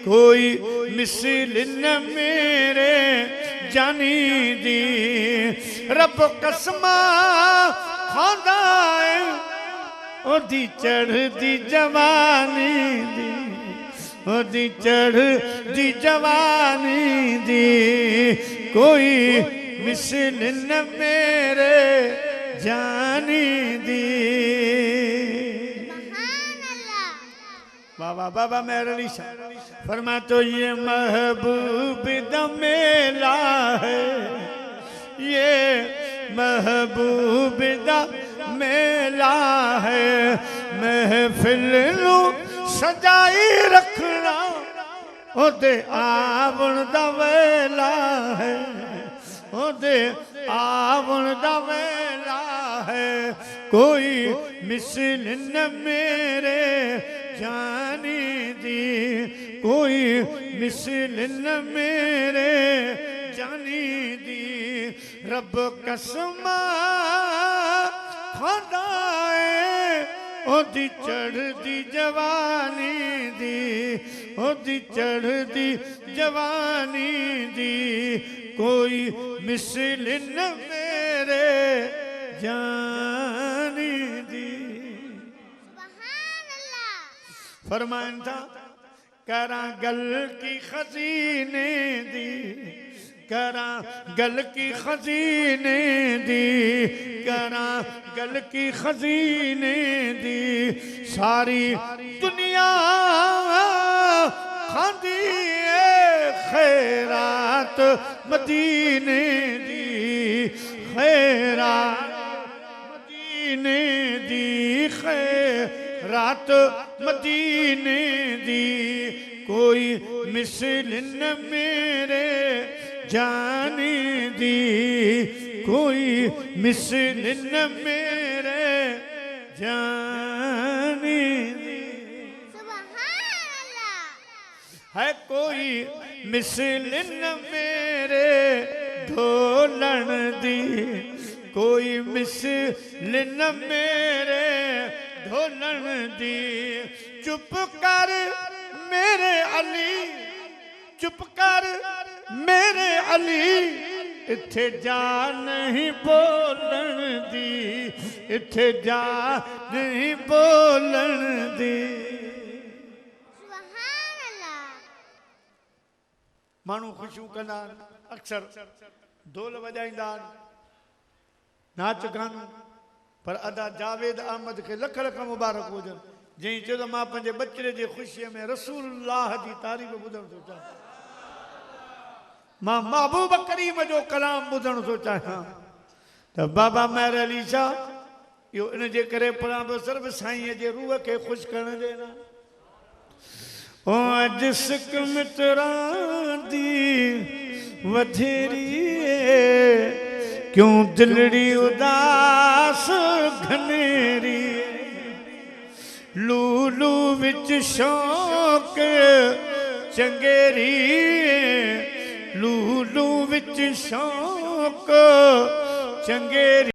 कोई मिसल न मेरे जानी दी रब कसमा खांदा है ओदी चढ़दी जवानी दी ओदी चढ़दी जवानी दी कोई मिसल न मेरे जानी दी बाबा बाबा महर अली शाह फरमा तो ये महबूब दा मेला है ये महबूब दा मेला है महफिल नू सजाई रखना ओदे आवण दा वेला है ओदे आवण दा वेला है कोई मिसल न मेरे जानी दी कोई मिसल न मेरे जानी दी रब कसमा खांदा है ओदी चढ़दी जवानी दी ओदी चढ़दी जवानी दी कोई मिसल न मेरे जानी दी फरमान था करा गल की खजीने दी करा गल की खजीने दी करा गल की खजीने दी सारी दुनिया खांदी खैरात मदीने दी खैरात मदीने दी खैरात मदीने दी कोई मिसल न मेरे जाने दी कोई मिसल न मेरे जाने दी है कोई मिसल न मेरे ढोलन दी कोई मिसल न मेरे ढोलन दी चुप कर मेरे अली चुप कर मेरे अली इत्थे जा नहीं बोलन दी इत्थे जा नहीं बोलन दी मानू खुशियों कंदा अक्सर ढोल वजाईंदा नाच गानो पर अदा जावेद अहमद के लख लख मुबारक हुजन जी चयो मां पंहिंजे बचड़े जी ख़ुशीअ में रसूलुल्लाह जी तारीफ़ ॿुधण थो चाहियां मां महबूब करीम जो कलाम ॿुधण थो चाहियां त बाबा मेहर अली शाह इहो इन जे करे पढ़ां पियो सिर्फ़ साईंअ जे रूह खे ख़ुशि करण जे लाइ ओ अॼु सिक मित्रां दी वधेरी क्यों दिलड़ी उदास घनेरी लूलू विच शौक चंगेरी लूलू विच शौक चंगेरी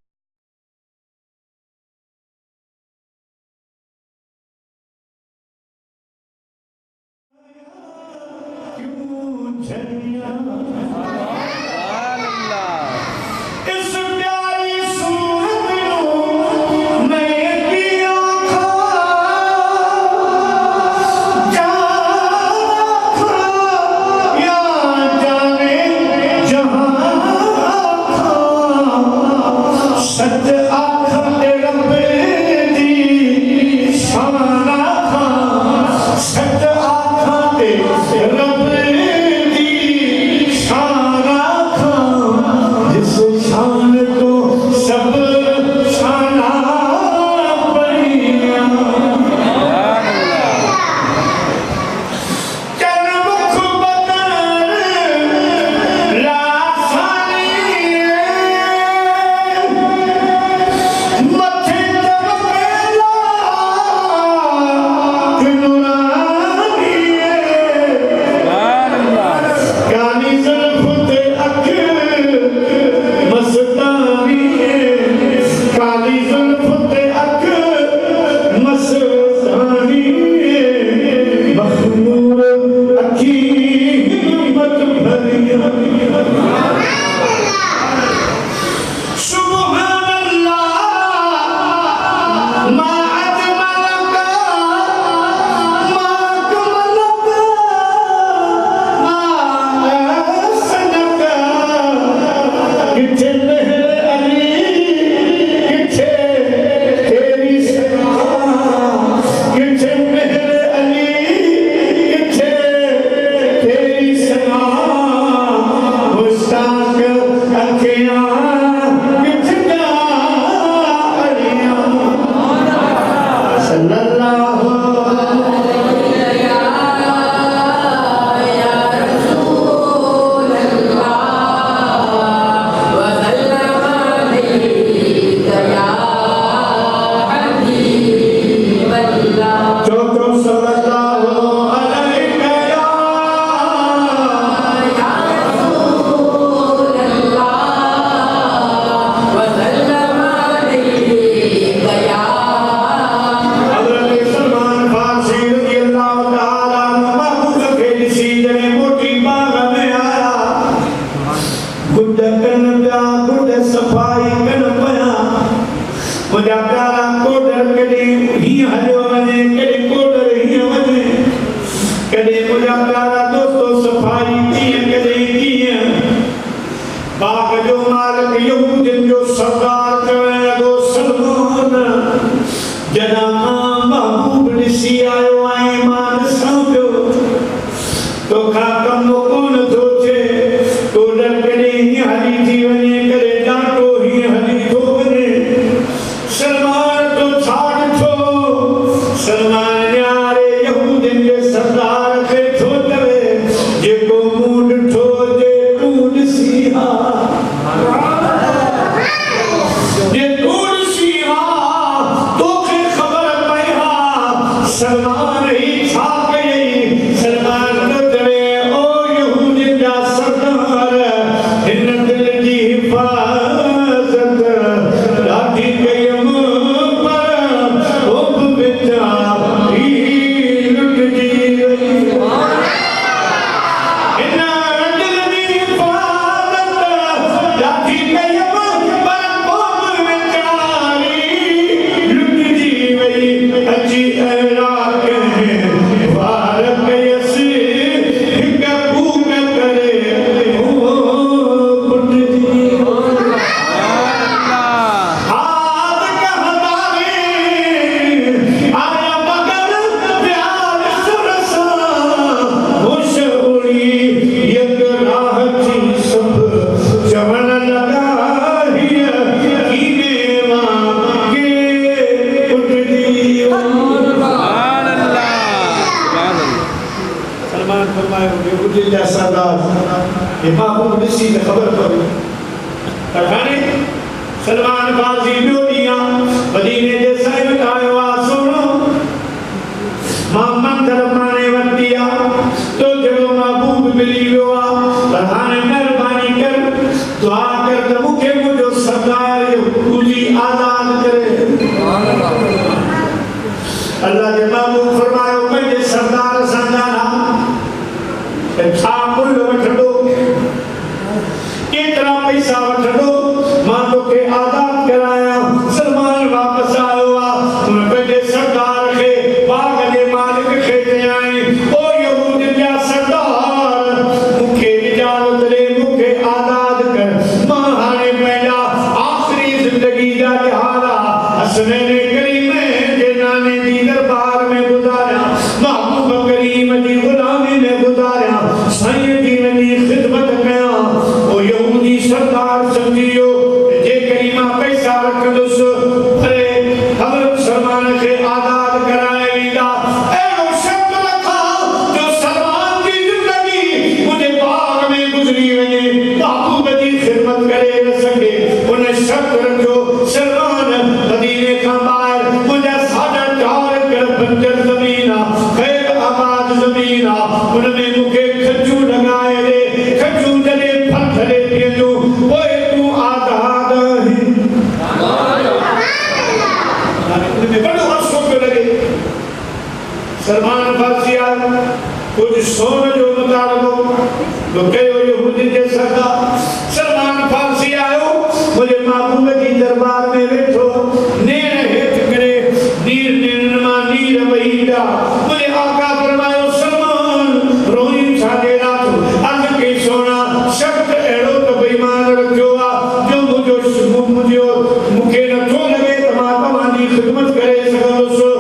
ये महबूब ॾिसी त ख़बर पई त हाणे सलमान फारसी ॿियो ॾींहुं मदीने जे साहिब आयो आहे सोनो मां मंदर माने वरिती आहे तो जहिड़ो महबूब मिली वियो आहे पर हाणे महिरबानी कर दुआ कर त मूंखे मुंहिंजो सरदार पूरी आज़ाद करे अल्लाह जे महबूब फरमायो मुंहिंजे सरदार सां ॻाल्हाए छा मुल्ह वठंदो केतिरा पैसा वठंदो मां तोखे आज़ाद कराया सलमान वापसि आयो आहे पंहिंजे सरदार खे बाग जे मालिक खे चयाई ओ यहूद जा सरदार मूंखे इजाज़त ॾे मूंखे आज़ाद कर मां हाणे पंहिंजा आख़िरी ज़िंदगी जा ॾिहाड़ा हसनैन करीम जे नाने जी दरबार में गुज़ारिया महबूब करीम जी ग़ुलामी में गुज़ारिया साईं जी वञी ख़िदमत कयां ओ यहूदी सरदार सम्झियो जे करीमा पैसा रखंदुसि अरे हज़रत सलमान खे आज़ाद कराए वींदा अहिड़ो शर्त रखा जो सलमान जी ज़िंदगी मुंहिंजे बाग में गुज़री वञे महबूब जी ख़िदमत करे न सघे उन शर्त रखियो सलमान मदीने खां ॿाहिरि मुंहिंजा 4.5 एकड़ बंजर ज़मीन आहे ख़ैर आबाद ज़मीन आहे उन में मूंखे खजू लॻाए ॾे खजू जॾहिं फल थले पीअंदियूं पोइ तूं आज़ाद आहीं वॾो अर्सो पियो लॻे सलमान फारसी आयो कुझु सोन जो मुतालबो तो कयो यहूदी जे सरदार सलमान फारसी आयो मुंहिंजे महबूब जी दरबार में वेठो नेण हेठि करे नीर मां नीर वही पिया मुंहिंजे आका फरमायो सलमान रोई छाजे रात अर्ज़ कई सोना शर्त अहिड़ो त बेईमान रखियो आहे जो मूंखे नथो लॻे त मां तव्हांजी ख़िदमत करे सघंदुसि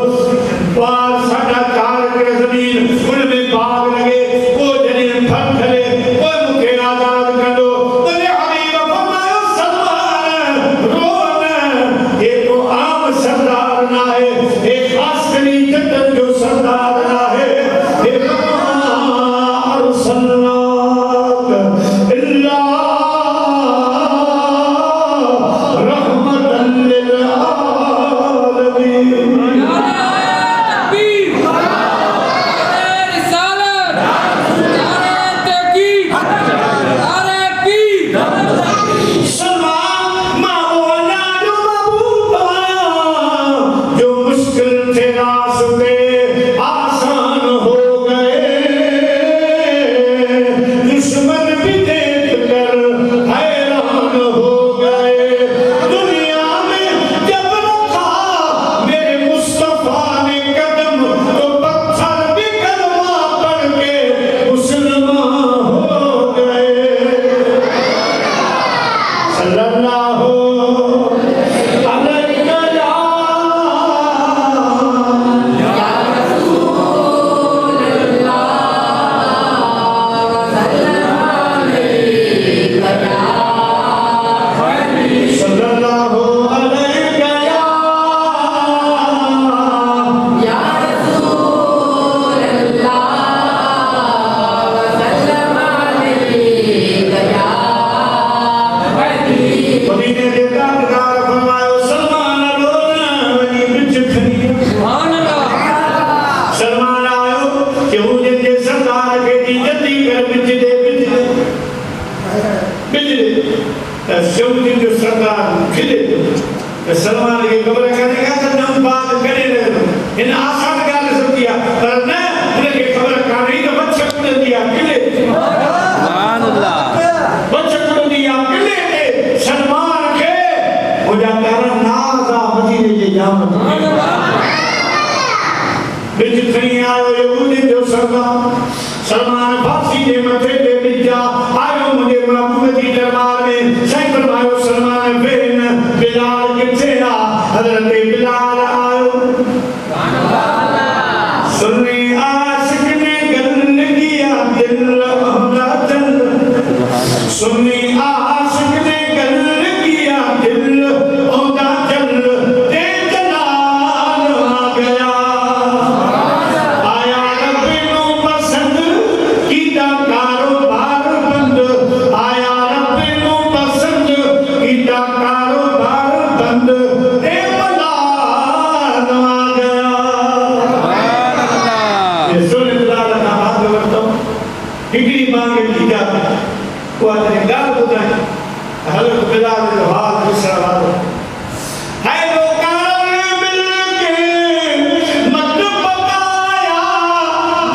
4.5 एकड़ ज़मीन उन में बाग लॻे पोइ जॾहिं फल थले पोइ मूंखे आज़ाद कंदो मुंहिंजे हबीब फरमायो सलमान रो न हे को आम सरदार न आहे हे ख़ासि करी जन्नत जो सरदार न आहे हे अरसलनाक इल्ला रहमतन लिल आलमीन सलमान की कब्र करेगा तो नम बात करे इन आसान गाल सब दिया पर न उनके खबर कानी तो बच्चा को दिया किले सुभान अल्लाह बच्चा को दिया किले ने सलमान के हो जाता है नाज़ा मदीने के जाम बिच खणी आयो यहूदी जो सरदार सलमान फारसी जे मथे ते बिजा आयो मुझे महबूब जी दरबार में सही फरमायो सलमान बेन बिलाल किथे आ हजरत बिलाल आयो सुभान अल्लाह सुन्नी आशिक ने गल किया दिल हमरा चल सुन्नी आशिक ने गल किया दिल हमरा चल ते जलाल आ गया आया रब नु पसंद कीदा कारोबार बंद हज़रत बिलाल जो हाल दूसरा वालो है लोकान मिलके मत पकाया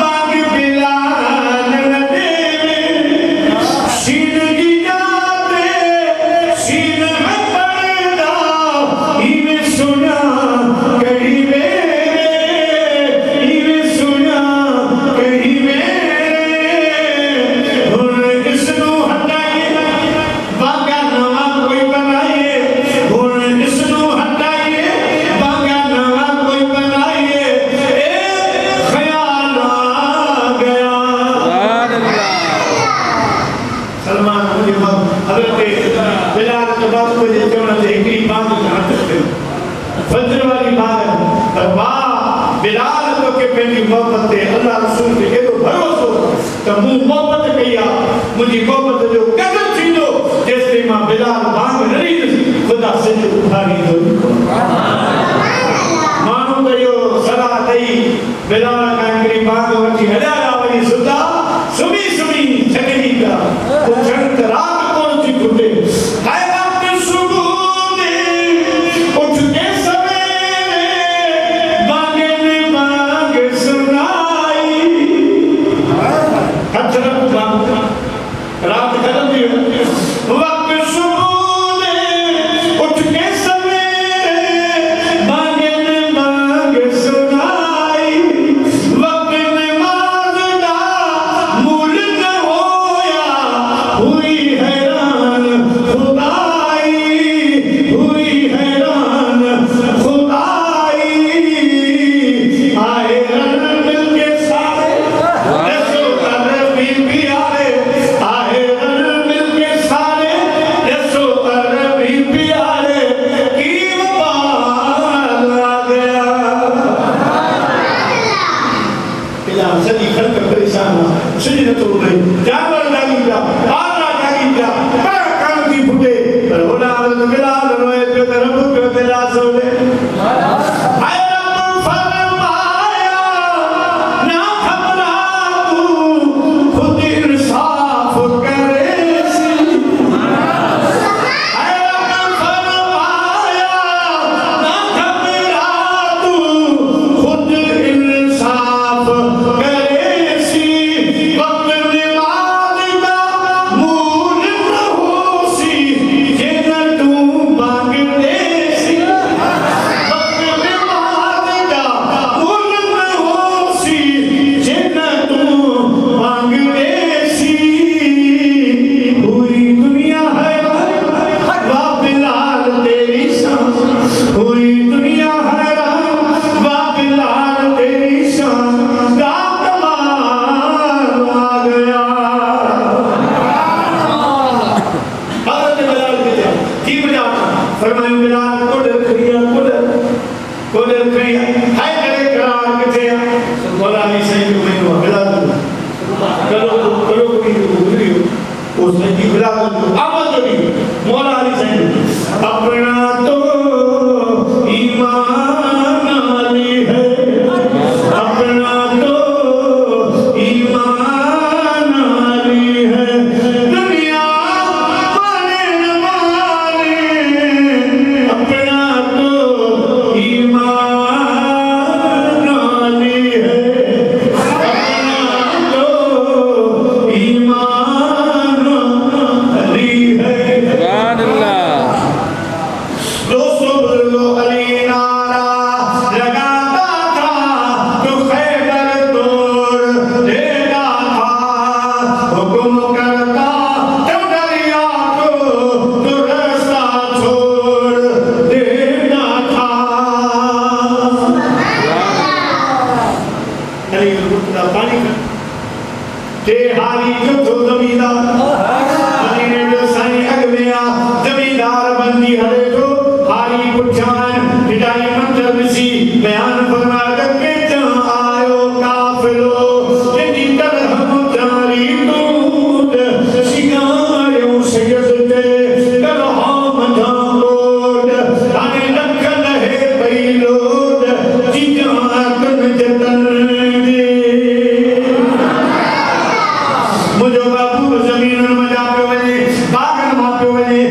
बाग बिलाल न देवे शीन की जाते शीन में पड़दा इवे सुना कही मेरे इवे सुना कही मेरे हुन इसनु हटाइए बागा नवा कोई बनाइए हुन इसनु हटाइए बागा नवा कोई बनाइए एक ख्याल आ गया सलमान मुझे हज़रत बिलाल के बात को ये चवण से हिकड़ी बात ध्यान रखियो फजर वाली बात पर वाह बिलाल तो के पंहिंजी मोहब्बत ते अल्लाह रसूल के एॾो भरोसो त मूं मोहब्बत कई आहे मुंहिंजी मोहब्बत जो कदर थींदो जेसिताईं मां बिलाल बांग न ॾींदुसि ख़ुदा सिज उथारींदो माण्हू त इहो सलाह ॾेई बिलाल खां हिकिड़ी बांग वठी हलिया विया वरी सुधा सुम्ही सुम्ही थकिजी पिया उथण त राति कोन थी खुटे हाय वक़्त सुबुह दे उठ के सवेरे बांगे ने बांग सुनाई हथ रख बांग रात खत्म थी वक़्त सुबुह दे उठ के सवेरे बांगे ने बांग सुनाई वक़्त नमाज़ दा मूल न होया हुई हैरान खुदाई हुई हैरान खुदाई आए रन मिल के सारे रसो अरबी भी आए रन मिल के सारे रसो अरबी भी आए की बाल आ गया इला सदी खल्क परेशान सुजन तो गई जानवर जागी जा आला जागी जा पर काम की फुटे पर होना बिलाल रोए पे रब पे बिला सोले हाय रब फरमाया ना घबरा तू खुद इंसाफ करे सी हाय रब फरमाया ना घबरा तू खुद इंसाफ करे सी वक्त नमाज़ दा मूल न होसी जे न तू बांग देसी वक्त नमाज़ दा मूल न होसी जे न तू बांग देसी पूरी दुनिया है वाह बिलाल तेरी शान पूरी दुनिया है वाह बिलाल तेरी शान का कमाल आ गया हज़रत बिलाल के की बजा फरमायो बिलाल कोडर खरिया कोडर खरिया हाय करे करार के थे बोला नहीं सही को मैं बिलाल करो की गुजरियो उसने की बिलाल आवाज दी मौला अली सही अपना तो ईमान अली है अपना तो ईमान अली है दुनिया माने न माने अपना तो ईमान अली है अपना तो ईमान अली है सुभान अल्लाह दोस्तों बुजुर्गों अली नारा लगाता था तो खैबर तोड़ देता था हुक्म करता तो दरिया को तो रास्ता छोड़ देता था अली रुकता पानी का ते हारी जो तो जमींदार अली ने जो साईं अग में आ जमींदार बंदी हले जो हारी पुछान हिदाई मंजर सी बयान फरमाया के आयो काफिलो तेरी तरह जारी तूद सिगायो सैयद ते करहा मधा लोड ताने लख लहे भई लोड जिजा कन जतन दे मुझो बाबू जमीन में जा पे वने बागन में पे वने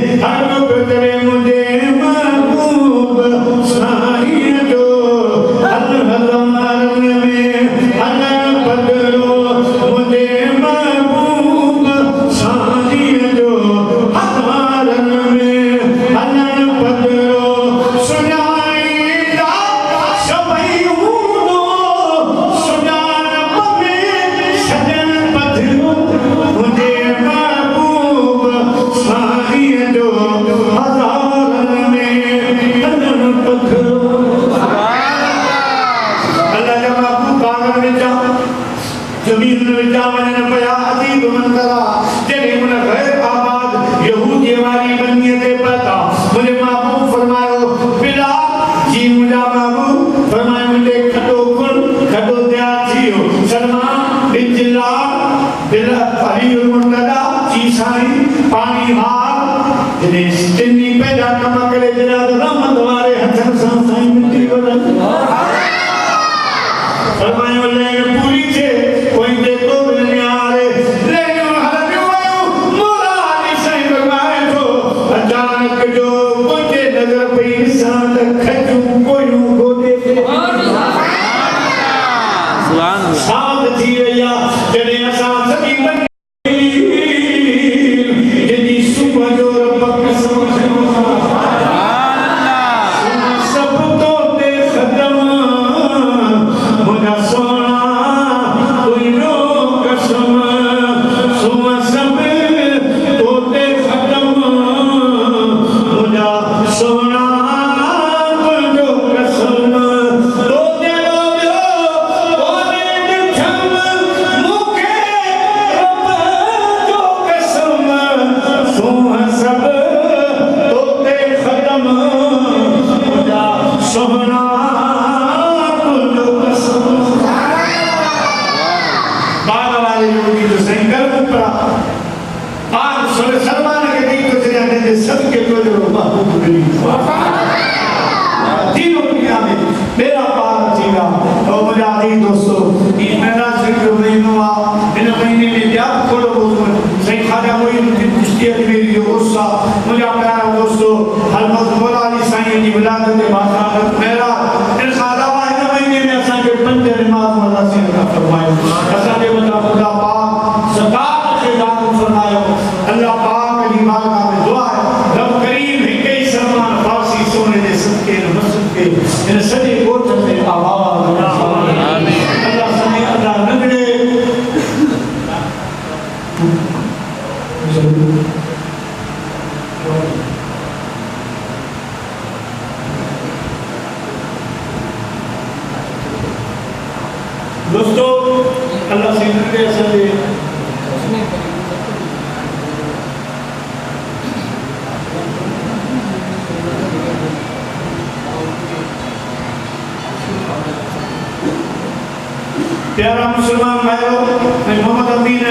प्यारा मुसलमान भाइयों, मैं मोहम्मद अमीन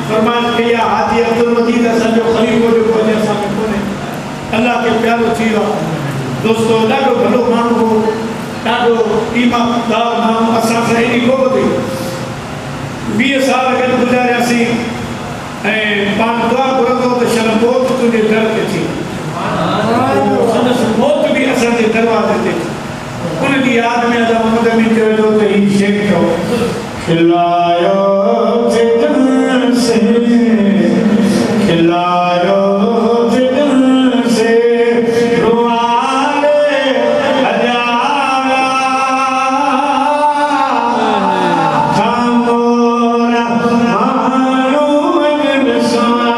फरमान किया हाजी अब्दुल मजीद हसन जो खलीफो जो कोने सामने कोने अल्लाह के प्यारो थीवा दोस्तों ॾाढो भलो माण्हू हो ॾाढो ईमानदार माण्हू असां सां एॾी कोबती 20 साल गॾु गुज़ारियासीं ऐं पाण दुआ घुरंदो त शर्म मौत तुंहिंजे दर ते थी संदसि मौत बि असांजे दरवाज़े ते उन जी यादि में असां मोहम्मद अमीन चयो त ही शेख थियो खिलायो जिदन से खिलायो जिदन से रुआले हजारा थामोरा मानो मन सारे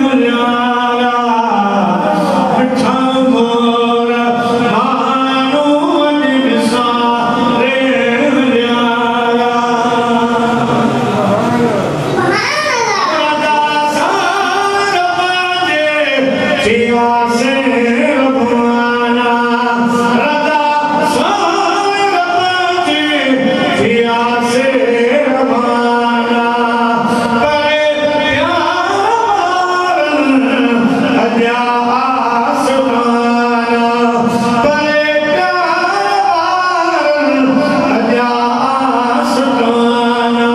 मुलारा थामोरा मानो मन सारे मुलारा सेवा से रबाना रदा सार बाजे सेवा से रबाना परे प्यार अजा आसमाना परे प्यार अजा आसमाना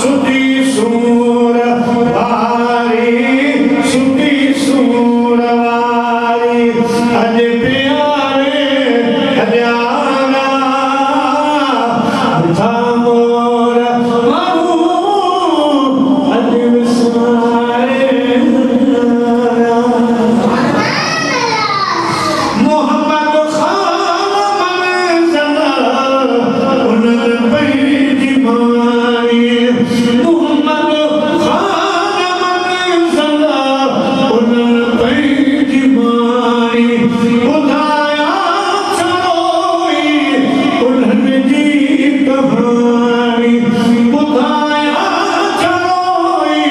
सुधी सूर भारी सुधी सूर मुड़वारी अज प्यारे हजारा था मोर मारू अज विसारे मोहम्मद खान मंज़ला उन्हनि पंहिंजी मारी मोहम्मद खान मंज़ला उन्हनि पंहिंजी मारी ॿुधाया चलोई उन्हनि जी कहानी ॿुधाया चलोई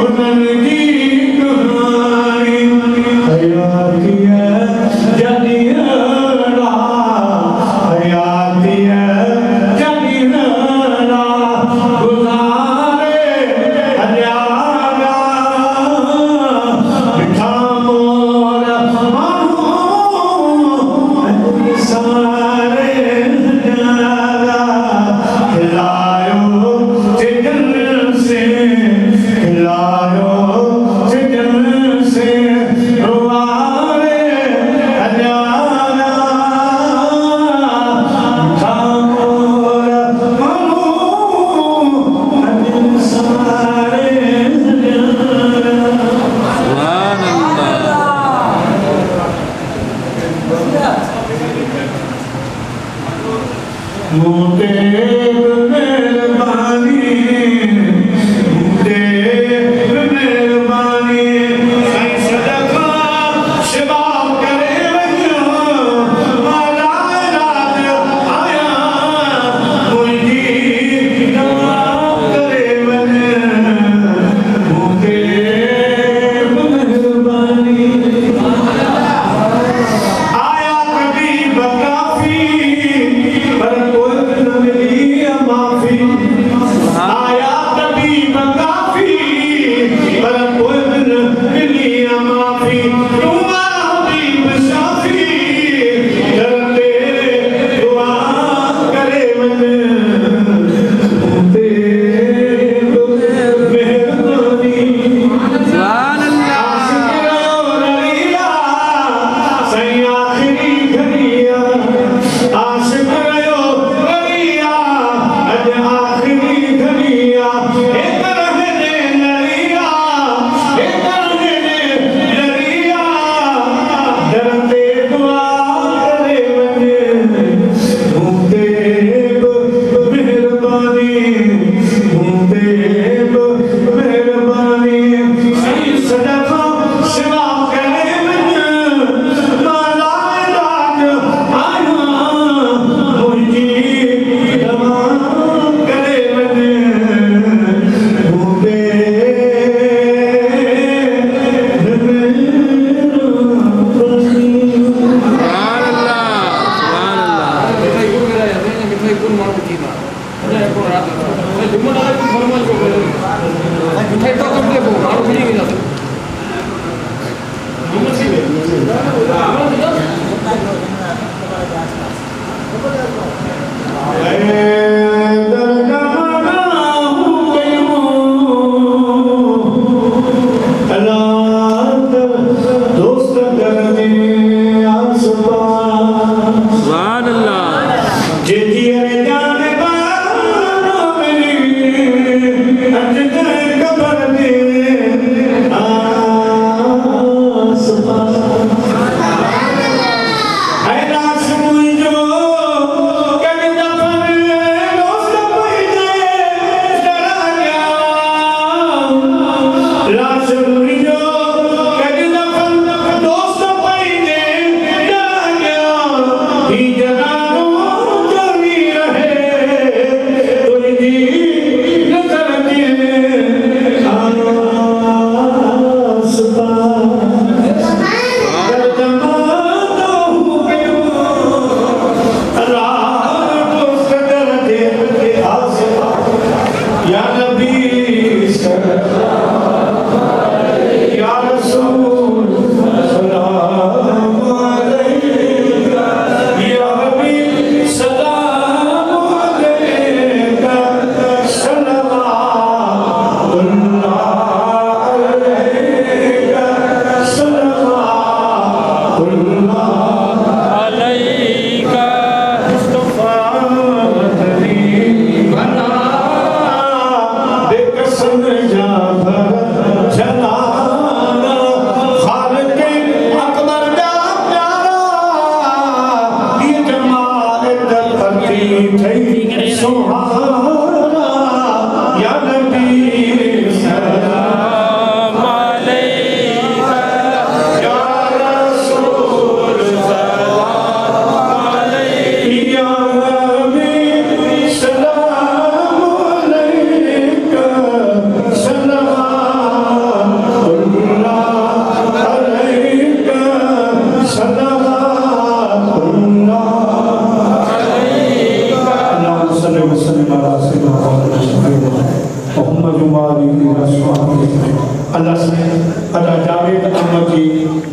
उन्हनि जी कहानी हयातीअ जॾहिं हयातीअ जॾहिं गुज़ारे हजारा ॾिठा मोर माण्हू सारे हजारा खिलायो चिजन से खिलायो चिजन से रुआरे हजारा था मोर माण्हू सारे हजारा सुभान अल्लाह मोटे मेहरबानी मोटे मेहरबानी साईं सदका शिवा करे वञो माला रात आया मुंहिंजी दवा करे वञ मोटे मेहरबानी आया कभी बकाफी पर कोई न मिली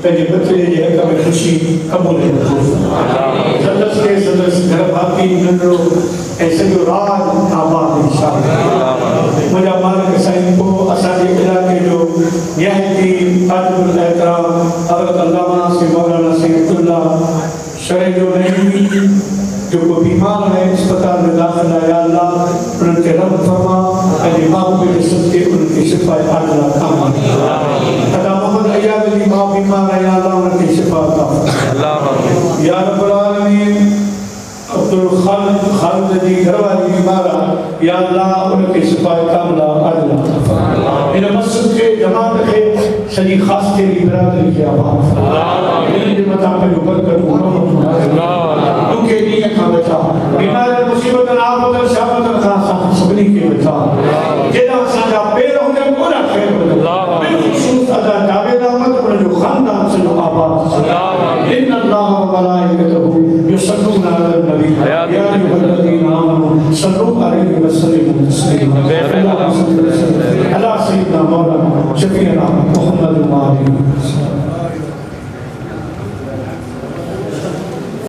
पंहिंजे बदिले जे हक़ में ख़ुशी क़बूल सदस के सदस घर भाती नंढड़ो ऐं सॼो राज आबाद इंशाअल्लाह मुंहिंजा मालिक साईं पोइ असांजे इलाइक़े जो निहायती ताजुल एहतराम हज़रत अल्लामा से मौलाना सैयदुल्ला शरह जो नईमी जो को बीमार है अस्पताल में दाखिल है या अल्लाह उनके रब फरमा अली माँ के सदके उनकी शिफा आजला कामा अदा मोहम्मद अय्याब अली माँ बीमार है या अल्लाह उनकी शिफा का या रब्बुल आलमीन अब्दुल खालिद जी घरवाली बीमार है या अल्लाह उनकी शिफा कामला आजला इन मस्जिद के जमात के सही खास के लिए बरादरी के आभार इन जे मथा पे बरकत उनके लिए का बचा बीमार मुसीबत आफत शामत खासा सभी के बचा जेदा साजा पैर होने पूरा खैर बिलखुसूस अदा जावेद अहमद और जो खानदान से जो आबाद इन अल्लाह व मलाइकतहु युसल्लूना अलन नबी या अय्युहल्लज़ीना आमनू सल्लू अलैहि व सल्लिमू तस्लीमा अला सय्यिदना मौलाना शफीअना मुहम्मद व आलिहि